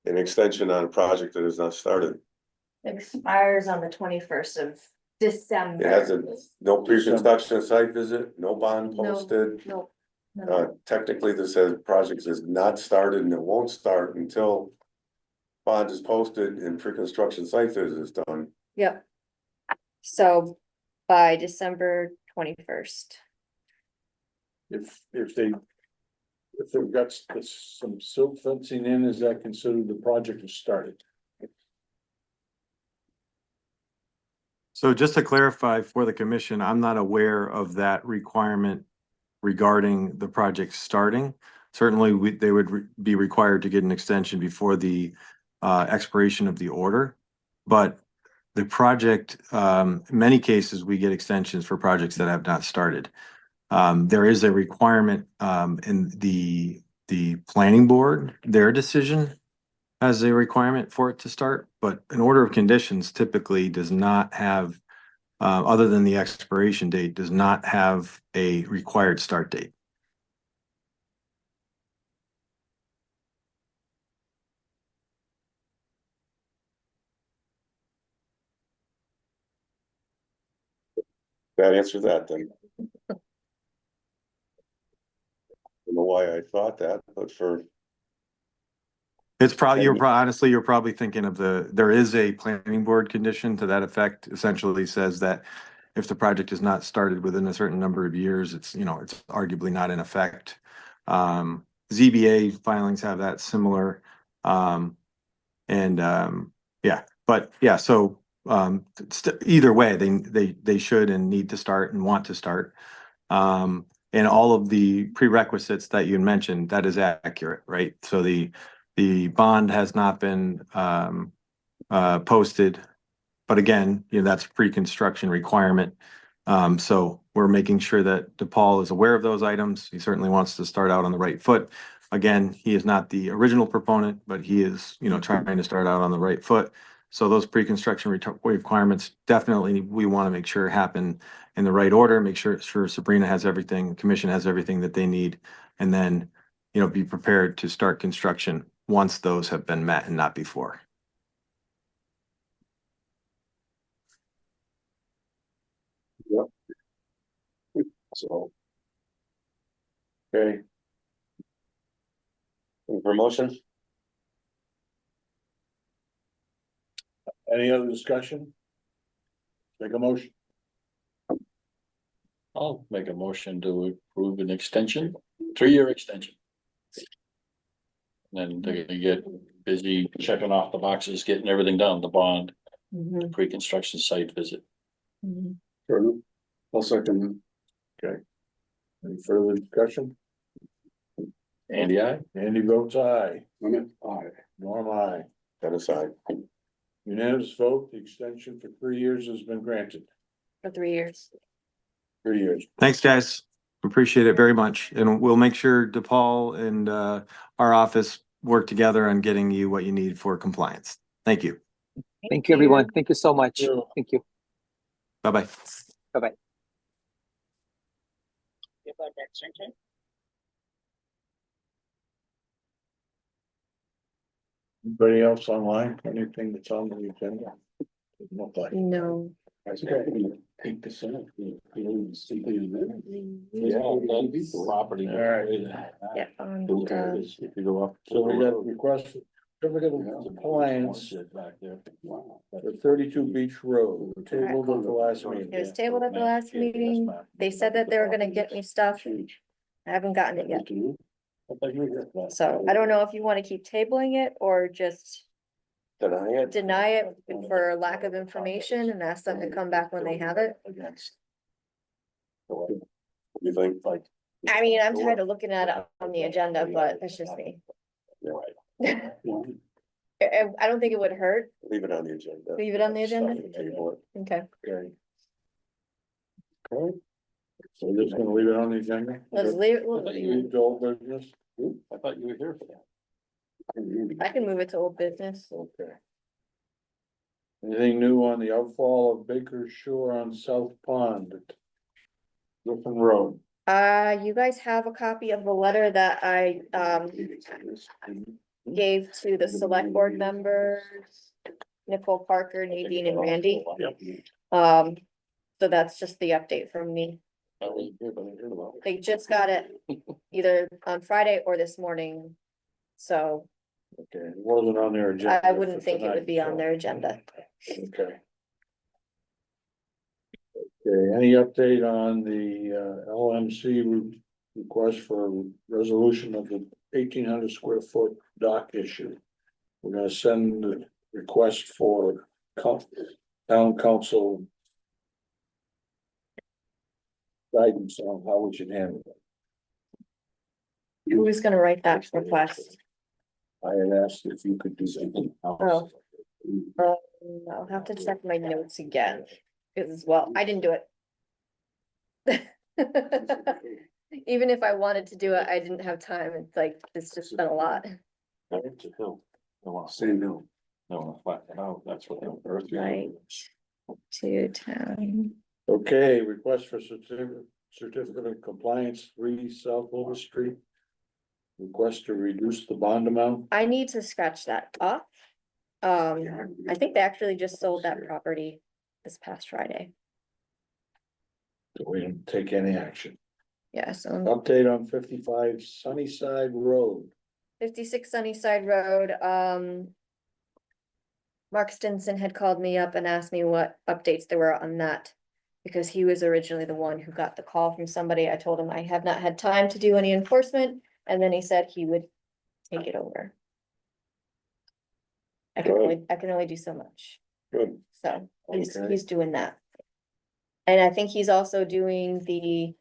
an extension on a project that is not started.
Expires on the 21st of December.
It hasn't, no pre-construction site visit, no bond
No.
posted.
No. No.
Technically, this says project is not started and it won't start until bond is posted and pre-construction site visit is done.
Yep. So by December 21st.
If they've got some silt fencing in, is that considered the project has started?
So just to clarify for the commission, I'm not aware of that requirement regarding the project starting. Certainly, they would be required to get an extension before the expiration of the order. But the project, in many cases, we get extensions for projects that have not started. There is a requirement in the planning board, their decision has a requirement for it to start, but an order of conditions typically does not have, other than the expiration date, does not have a required start date.
That answers that then. I don't know why I thought that, but for,
It's probably, honestly, you're probably thinking of there is a planning board condition to that effect, essentially says that if the project is not started within a certain number of years, it's arguably not in effect. ZBA filings have that similar, so either way, they should and need to start and want to start. And all of the prerequisites that you mentioned, that is accurate, right? So the bond has not been posted, but again, that's a pre-construction requirement. So we're making sure that DePaul is aware of those items. He certainly wants to start out on the right foot. Again, he is not the original proponent, but he is, trying to start out on the right foot. So those pre-construction requirements, definitely, we want to make sure happen in the right order, make sure Sabrina has everything, the commission has everything that they need, and then, be prepared to start construction once those have been met and not before.
yep. So. Okay. Looking for motion?
Any other discussion? Take a motion.
I'll make a motion to approve an extension, 3-year extension. And then they're gonna get busy checking off the boxes, getting everything done, the bond,
Mhm,
pre-construction site visit.
mhm.
Fair enough. I'll second
Any further discussion?
Andy, I.
Andy votes aye.
that. Aye.
Norm, aye.
That aside.
Unanimous vote, the extension for 3 years has been granted.
For 3 years.
3 years.
Thanks, guys. Appreciate it very much. And we'll make sure DePaul and our office work together on getting you what you need for compliance. Thank you.
Thank you, everyone. Thank you so much.
Yeah.
Thank you.
Bye-bye.
Bye-bye.
Anybody else online, anything that's on the agenda? Look like-
No.
Take this out.
Yeah, that's property.
All right.
Yeah. on,
If you go up.
So we got request, certificate of compliance
Wow.
for 32 Beach Road, tabled at the last meeting.
It was tabled at the last meeting. They said that they were gonna get me stuff. I haven't gotten it yet. So I don't know if you want to keep tabling it or just
Deny it?
deny it for lack of information and ask them to come back when they have it.
You think like?
I mean, I'm tired of looking at it on the agenda, but that's just me. I don't think it would hurt.
Leave it on the agenda.
Leave it on the agenda?
Table it.
Okay,
Okay. Okay. So we're just gonna leave it on the agenda?
let's leave it.
Leave the old business?
I thought you were here for that.
I can move it to old business.
Okay. Anything new on the outfall of Baker's Shore on South Pond? Griffin Road.
You guys have a copy of the letter that I, gave to the select board members, Nicole Parker, Nadine and Randy. So that's just the update from me.
I wasn't here, but I heard about it.
They just got it either on Friday or this morning. So
Okay, it wasn't on their agenda.
I wouldn't
for
think it would
tonight,
be on
so-
their agenda.
Okay. Okay, any update on the LMC request for resolution of the 1,800 square foot dock issue? We're gonna send the request for town council guidance on how we should handle it.
Who's gonna write that request?
I had asked if you could do something.
Oh. I'll have to check my notes again, because, well, I didn't do it. Even if I wanted to do it, I didn't have time. It's like, it's just been a lot.
It's a hill. No,
Same hill.
no, flatten out, that's what the earth.
Right. To town.
Okay, request for certificate of compliance, 3 South Wilbur Street. Request to reduce the bond amount.
I need to scratch that off. I think they actually just sold that property this past Friday.
So we didn't take any action.
Yeah, so
Update on 55 Sunnyside Road.
56 Sunnyside Road, Mark Stinson had called me up and asked me what updates there were on that. Because he was originally the one who got the call from somebody. I told him I have not had time to do any enforcement, and then he said he would take it over. I can only do so much.
Good.
So
Okay.
he's doing that. And I think he's also doing the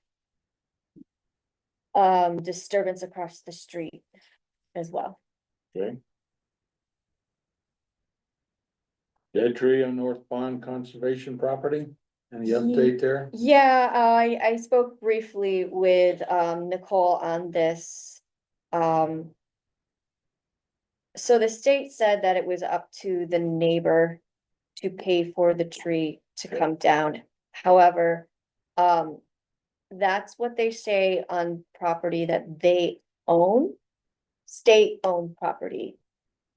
disturbance across the street as well.
Okay. Dead tree on North Pond Conservation Property. Any update there?
Yeah, I spoke briefly with Nicole on this. So the state said that it was up to the neighbor to pay for the tree to come down. However, that's what they say on property that they own. State-owned property.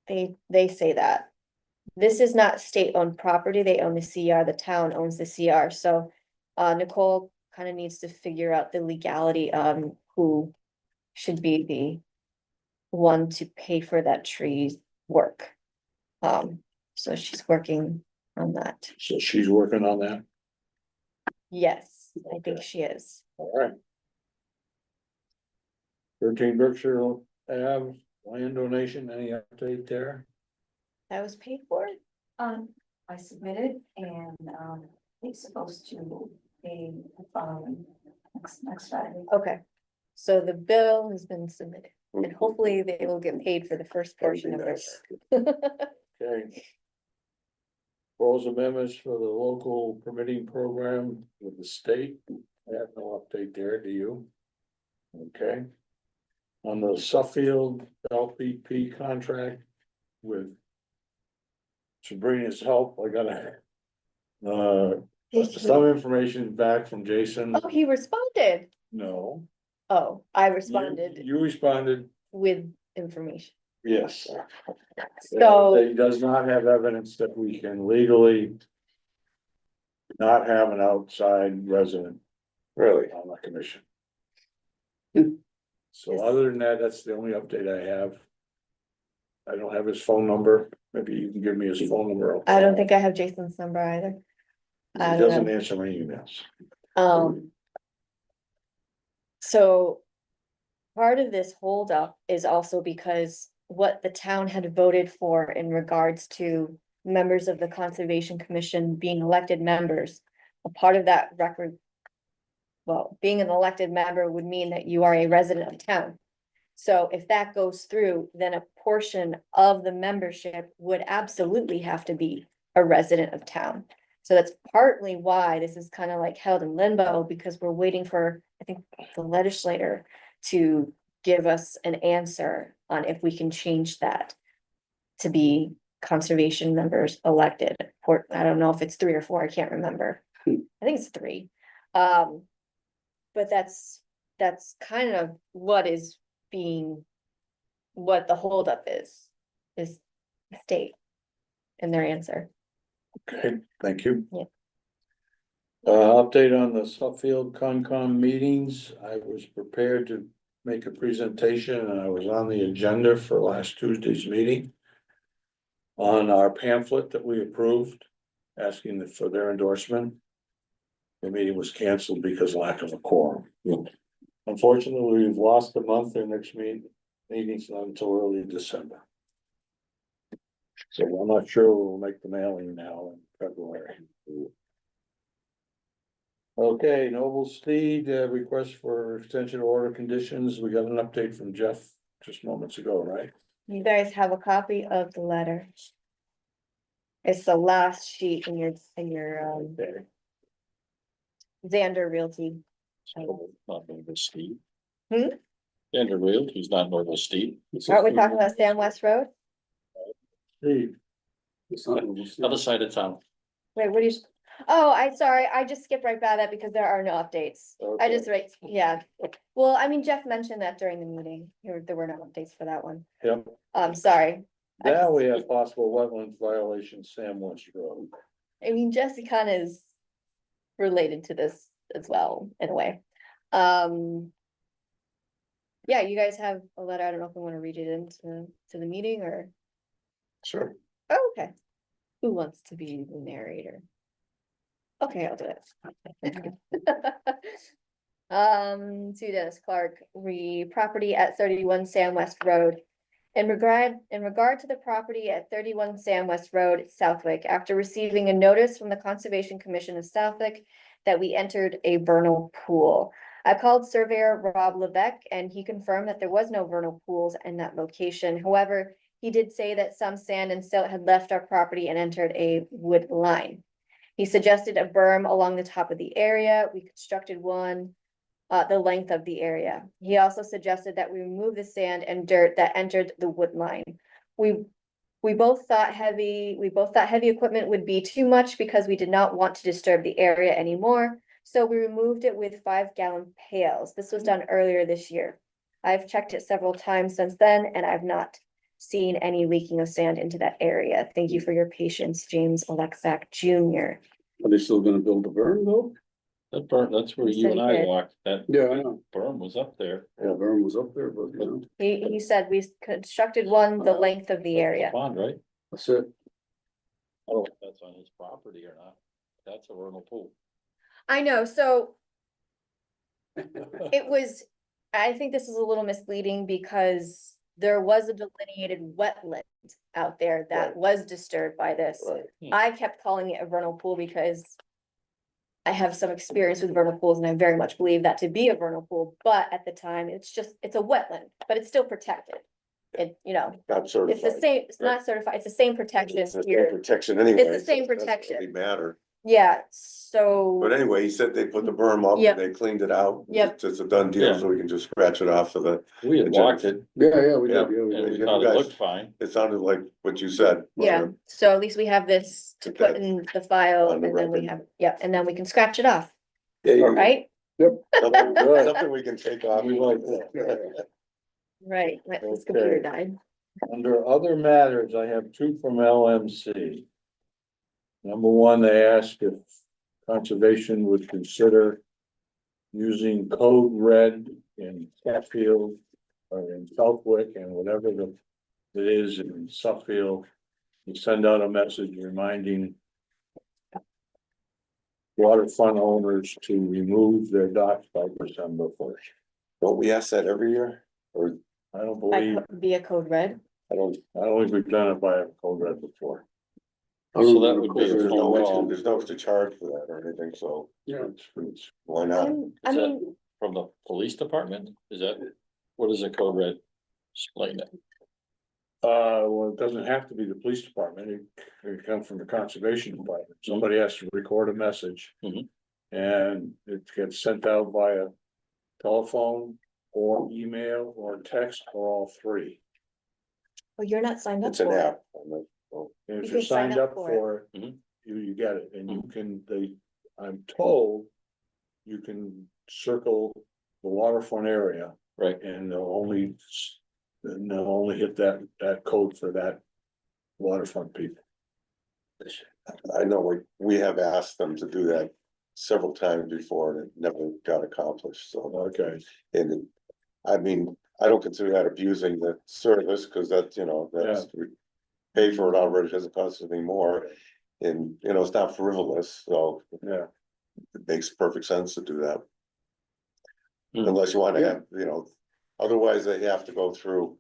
They say that. This is not state-owned property. They own the CR. The town owns the CR. So Nicole kind of needs to figure out the legality on who should be the one to pay for that tree's work. So she's working on that.
So she's working on that.
Yes, I think
Okay.
she is.
All right. 13 Berkshire Ave, land donation, any update there?
That was paid for?
I submitted and, he's supposed to be, next Friday.
Okay. So the bill has been submitted and hopefully they will get paid for the first portion of this.
Okay. Proposed amendments for the local permitting program with the state. I have no update there, do you? Okay. On the Suffield LPP contract with Sabrina's help, I got some information back from Jason.
Oh, he responded.
No.
Oh, I responded
You responded,
with information.
yes.
So,
He does not have evidence that we can legally not have an outside resident
Really?
on the commission.
Yes.
So other than that, that's the only update I have. I don't have his phone number. Maybe you can give me his phone number.
I don't think I have Jason's number either.
He
I don't
doesn't
know.
answer my emails.
So part of this holdup is also because what the town had voted for in regards to members of the Conservation Commission being elected members. A part of that record, well, being an elected member would mean that you are a resident of town. So if that goes through, then a portion of the membership would absolutely have to be a resident of town. So that's partly why this is kind of like held in limbo, because we're waiting for, I think, the legislator to give us an answer on if we can change that to be conservation members elected, or I don't know if it's 3 or 4, I can't remember. I think it's 3. But that's kind of what is being, what the holdup is the state and their answer.
Okay, thank you.
Yeah.
Update on the Suffield Concom meetings. I was prepared to make a presentation and I was on the agenda for last Tuesday's meeting. On our pamphlet that we approved, asking for their endorsement. The meeting was canceled because of lack of a quorum. Unfortunately, we've lost a month. Their next meeting's not until early December. So I'm not sure we'll make the mailing now in February. Okay, Noble Steed, request for extension order conditions. We got an update from Jeff just moments ago, right?
You guys have a copy of the letter. It's the last sheet in your
Okay.
Xander Realty.
Not Northern Steve.
Hmm?
Andrew Real, he's not Northern Steve.
Aren't we talking about Sam West Road?
Steve,
It's not-
Other side of town.
Wait, what do you? Oh, sorry, I just skipped right by that because there are no updates. I just yeah. Well, I mean, Jeff mentioned that during the meeting. There were no updates for that one.
yep.
Sorry.
Now we have possible wetlands violation, Sam West Road.
I mean, Jesse kind of is related to this as well, in a way. Yeah, you guys have a letter. I don't know if we want to read it into the meeting or,
Sure.
oh, okay. Who wants to be the narrator? Okay, I'll do it. To Dennis Clark, property at 31 Sam West Road. In regard to the property at 31 Sam West Road, Southwick, after receiving a notice from the Conservation Commission of Southwick that we entered a vernal pool. I called surveyor Rob Levesque and he confirmed that there was no vernal pools in that location. However, he did say that some sand and silt had left our property and entered a wood line. He suggested a berm along the top of the area. We constructed one, the length of the area. He also suggested that we remove the sand and dirt that entered the wood line. We both thought heavy equipment would be too much because we did not want to disturb the area anymore. So we removed it with 5-gallon pails. This was done earlier this year. I've checked it several times since then and I've not seen any leaking of sand into that area. Thank you for your patience, James Alexak Jr.
Are they still gonna build a berm though?
That berm, that's where
He
you
said
and
he
I
did.
walked, that
Yeah, I know.
berm was up there.
Yeah, berm was up there, but you know,
He said we constructed one the length of the area.
Pond, right?
that's it.
I don't know if that's on his property or not. That's a vernal pool.
I know, so it was, I think this is a little misleading because there was a delineated wetland out there that
Right.
was disturbed by this.
Right.
I kept calling it a vernal pool because I have some experience with vernal pools and I very much believe that to be a vernal pool, but at the time, it's a wetland, but it's still protected. It,
Not
it's
certified.
the same, it's not certified, it's the same protection
It's the same
here.
protection anyway.
It's the
so
same
it doesn't
protection.
really matter.
Yeah, so.
But anyway, he said they put the berm up,
Yep.
and they cleaned it out.
Yep.
It's a done deal,
Yeah.
so we can just scratch it off of the,
We had walked it
Yeah, we
Yeah.
did, yeah, we
and
did.
we
you
thought it
guys-
looked fine.
it sounded like what you said.
Yeah, so at least we have this to
Get
put
that
in the file
on the
and then we
record.
have, yeah, and then we can scratch it off,
Yeah, yeah.
right?
Something something we can take off.
We like
that.
Right, this computer
Okay.
died.
Under other matters, I have 2 from LMC. Number 1, they asked if conservation would consider using code red in Hatfield or in Southwick and whatever it is in Suffield. You send out a message reminding waterfront owners to remove their docks by December 1st.
Don't we ask that every year? Or,
I don't
By
believe,
via code red.
I don't,
think we've done it by a code red before.
So that would be a
there's
phone
no
call.
extra, there's no extra charge for that or anything, so
Yeah,
why not?
I
Is that-
mean,
From the police department? Is that, what is a code red? Explain it.
Well, it doesn't have to be the police department, it can come from the conservation department, somebody has to record a message.
Mhm.
And it gets sent out via telephone or email or text or all three.
Well, you're not signed up
It's an
for it.
app.
And if
You
you're
can sign
signed
up
up
for
for it,
Mhm.
you get it, and you can, I'm told. You can circle the waterfront area.
Right.
And they'll only hit that code for that waterfront people.
I know we have asked them to do that several times before and it never got accomplished, so.
Okay,
And I mean, I don't consider that abusing the service, cause that's, that's. We pay for it already, it doesn't cost us any more, and, it's not frivolous, so
yeah,
it makes perfect sense to do that.
Hmm.
Unless you wanna have, otherwise they have to go through.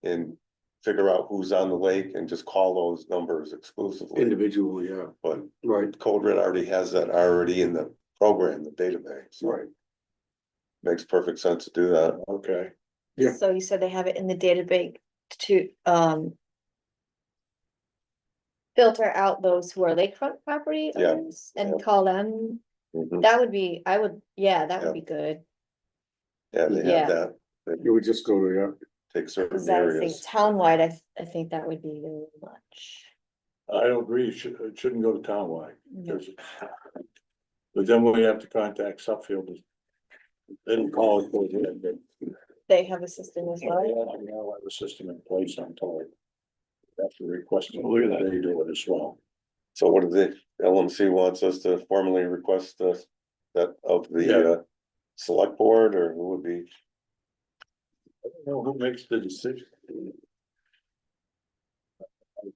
And figure out who's on the lake and just call those numbers exclusively,
Individually, yeah,
but
right,
Code Red already has that already in the program, the database, so.
right.
Makes perfect sense to do that.
okay.
Yeah.
So you said they have it in the database to, filter out those who are lakefront property
Yeah,
owners and
yeah.
call them,
Mhm.
that would be, that would be good.
Yeah, they
Yeah.
have that,
You would just go to, yeah.
take certain
Cause I think
areas.
townwide, I think that would be a little much.
I don't agree, it shouldn't go to townwide,
No.
because. But then we have to contact Suffield. They don't call it, but
They have a system as
they
well.
have a system in place, I'm told. Have to request, it,
Look at that.
they do it as well.
So what is it, LMC wants us to formally request this, that of
Yeah.
the select board, or who would be?
I don't know who makes the decision.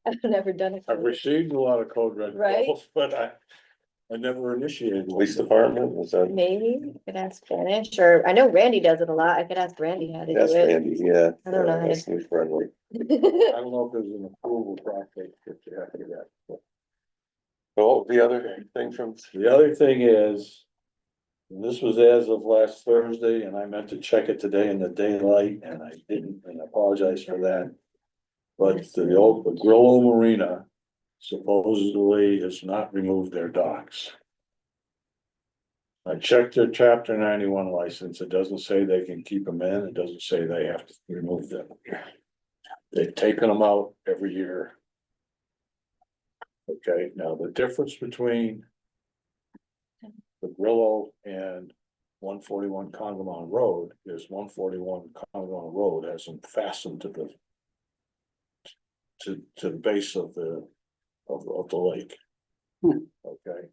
I've never done it.
I've received a lot of code red
Right.
calls, but I never initiated. one.
Police department, was that?
Maybe, I could ask Spanish, or I know Randy does it a lot, I could ask Randy how to do
That's
it.
Randy, yeah.
I don't know how to-
That's new friendly.
I don't know if there's an approval process that you have to get.
Oh, the other thing from,
The other thing is. and this was as of last Thursday, and I meant to check it today in the daylight, and I didn't, and I apologize for that. But the old Grillo Marina supposedly has not removed their docks. I checked their chapter 91 license, it doesn't say they can keep them in, it doesn't say they have to remove them. They've taken them out every year. Okay, now the difference between. The Grillo and 141 Congamon Road is 141 Congamon Road has them fastened to the. To the base of the lake.
Hmm.
Okay.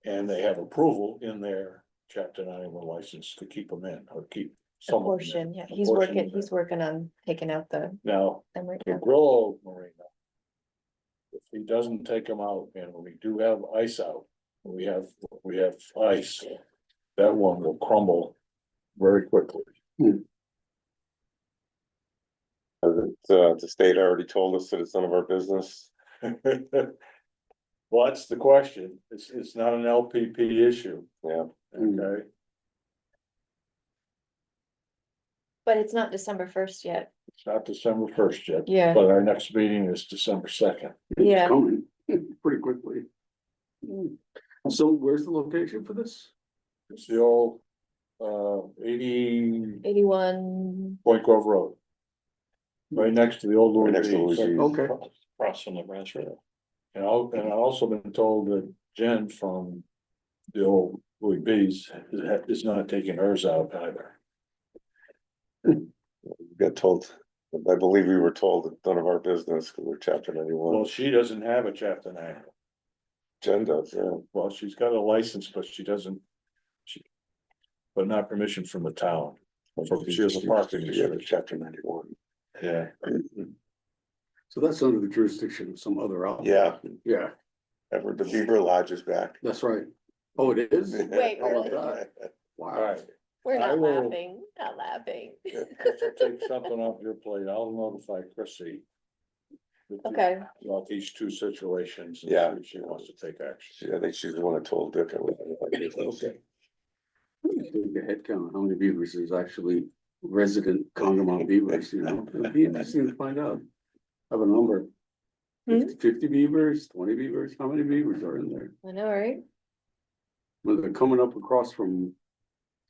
And they have approval in their chapter 91 license to keep them in or keep.
A
some of them in.
portion, yeah,
A
he's
portion
working,
of
he's
it.
working on taking out them
Now,
right
the
now.
Grillo Marina. If he doesn't take them out and we do have ice out, we have ice, that one will crumble very quickly.
the state already told us that it's none of our business.
Well, that's the question. It's not an LPP issue,
Yeah,
okay?
But it's not December 1st yet,
It's not December 1st yet.
Yeah.
But our next meeting is December 2nd.
Yeah.
It's coming pretty quickly. So where's the location for this?
It's the old 80
81,
Point Grove Road. Right next to the old
Right
Louis
next to
V's.
Louis V's.
Okay.
Across from the branch road.
And I've also been told that Jen from the old Louis V's is not taking hers out either.
we got told, I believe we were told that none of our business, because we're chapter
Well,
91.
she doesn't have a chapter 9.
Jen does, yeah.
Well, she's got a license, but she doesn't. But not permission from the town. She has a parking
Yeah,
issue.
chapter 91.
Yeah,
So that's under the jurisdiction of some other outlet.
Yeah,
Yeah,
ever the Beaver Lodge is back.
that's right. Oh, it is?
Wait,
How about
really?
that?
all
Wow.
right.
we're
I
not
will-
laughing, not laughing.
If you take something off your plate, I'll notify Chrissy.
Okay,
About these two situations. and
Yeah.
see if she wants to take action.
I think she's the one that told Dick.
Okay.
The head count, how many beavers is actually resident Congamon beavers, you know, it'd be interesting to find out. Have a number.
Hmm?
50 beavers, 20 beavers, how many beavers are in there?
I know, right?
Well, they're coming up across from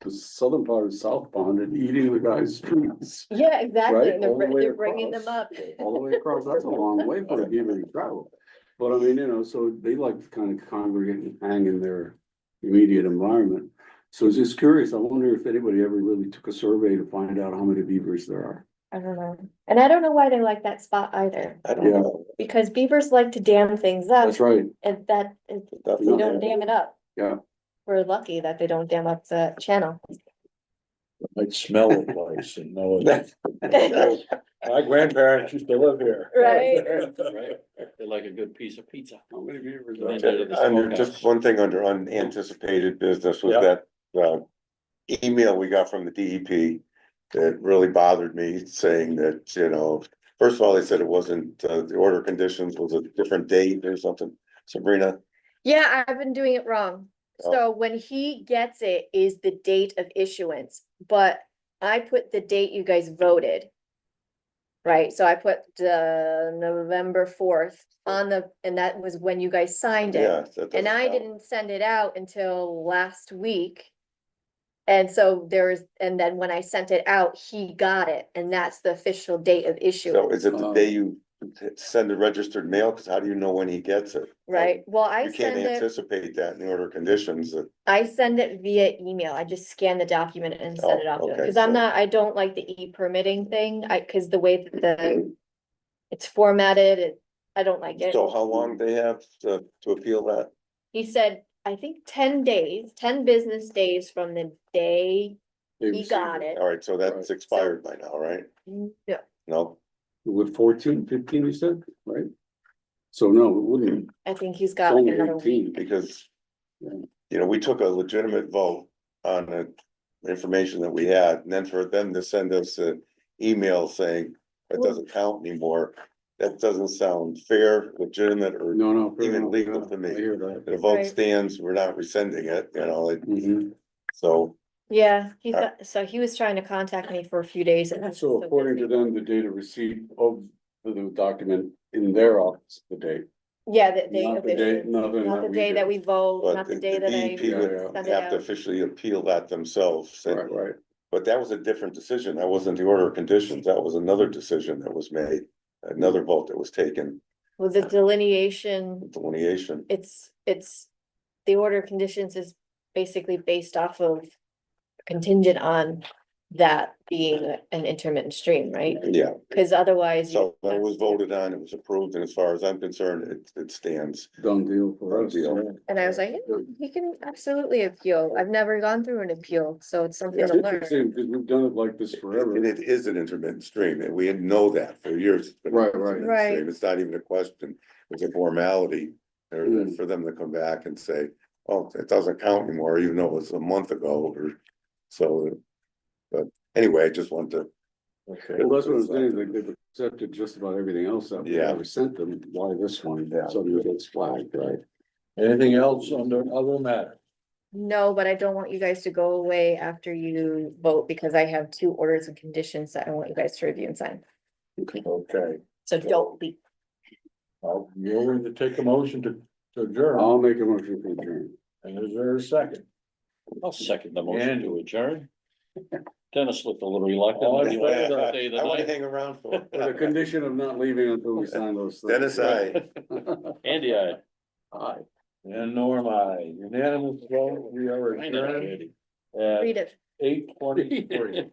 the southern part of South Pond and eating the guy's trees.
Yeah, exactly,
Right,
and
all the way
they're bringing them
across.
up.
All the way across, that's a long way for a beaver to travel. But I mean, you know, so they like to kind of congregate and hang in their immediate environment. So I was just curious, I wonder if anybody ever really took a survey to find out how many beavers there are.
I don't know, and I don't know why they like that spot either,
I don't
Yeah.
know.
because beavers like to dam things up,
That's right,
and that, if they
Definitely.
don't dam it up.
yeah.
We're lucky that they don't dam up the channel.
I'd smell the place and know it. My grandparents used to live here.
Right.
Right, they like a good piece of pizza.
How many beavers
Yeah.
are there?
Under just one thing under unanticipated business was
Yeah.
that, email we got from the DEP that really bothered me, saying that, you know, first of all, they said it wasn't, the order conditions was a different date or something. Sabrina,
Yeah, I've been doing it wrong.
Oh.
So when he gets it is the date of issuance, but I put the date you guys voted. Right, so I put November 4th on and that was when you guys signed it.
yeah. that
And
doesn't
I
count.
didn't send it out until last week. And so and then when I sent it out, he got it, and that's the official date of
So
issuance,
is it the day you send a registered mail? Cause how do you know when he gets it?
right? Well, I
You can't
send it,
anticipate that in the order conditions that,
I send it via email. I just scan the document and send it
Oh,
off to him,
okay,
because I'm
so-
not, I don't like the e-permitting thing, cause the way that it's formatted, I don't like it.
so how long they have to appeal that?
He said, I think 10 days, 10 business days from the day he got it.
All right, so that's
Right.
expired by now, right?
Yeah,
No?
With 14, 15, you said, right? So no, it wouldn't,
I think he's
it's
got like
only
another week.
18.
Because,
Yeah.
you know, we took a legitimate vote on the information that we had, and then for them to send us an email saying it doesn't count anymore, that doesn't sound fair, legitimate, or
No, no. fair
even
enough,
legal
yeah,
to me.
I hear that.
the vote
Right.
stands, we're not rescinding it, you know,
Mhm.
so,
Yeah, so he was trying to contact me for a few days. and I was
So
so
according to
busy.
them, the date of receipt of the document in their office, the date.
Yeah, the day
Not
of
the date,
issuance,
nothing
not
that
the
we
day that
did.
we vote,
but
not the
the
day that I
DEP would
Yeah,
send it
have to
out.
officially appeal that themselves. and-
Right, right.
But that was a different decision. That wasn't the order of conditions. That was another decision that was made, another vote that was taken,
Well, the delineation,
delineation.
it's, the order of conditions is basically based off of contingent on that being an intermittent stream, right?
Yeah,
Cause otherwise.
so
you
that
have
was
to-
voted on, it was approved, and as far as I'm concerned, it stands.
Done deal for
Done
us.
deal.
And I was like, "Yeah, he can absolutely appeal. I've never gone through an appeal, so it's something
It's
to learn.
interesting because we've done it like this forever.
And it is an intermittent stream, and we know that for years. It's been an
Right, right.
intermittent
Right.
stream. It's not even a question, it's a formality. Or
Mm.
for them to come back and say, oh, it doesn't count anymore, even though it was a month ago, or so. But anyway, I just wanted to.
Well, that's what I'm saying, like, they've accepted just about everything else that we
Yeah.
ever sent them, why this one,
Yeah.
suddenly gets flagged, right?
Anything else under other matter?
No, but I don't want you guys to go away after you vote, because I have 2 orders and conditions that I want you guys to review and sign.
Okay,
So don't leave.
I'll be willing to take a motion to adjourn,
I'll make a motion to adjourn.
and is there a second?
I'll second the motion
And-
to adjourn. Dennis looked a little reluctant.
All
but
in
he wanted
favor?
to stay the
I want to
night.
hang around for.
With the condition of not leaving until we sign those. things.
Dennis, I.
Andy, I.
Aye.
And Norm, I unanimous vote, we are
I know,
adjourned
Andy.
at
Read it.
8:23.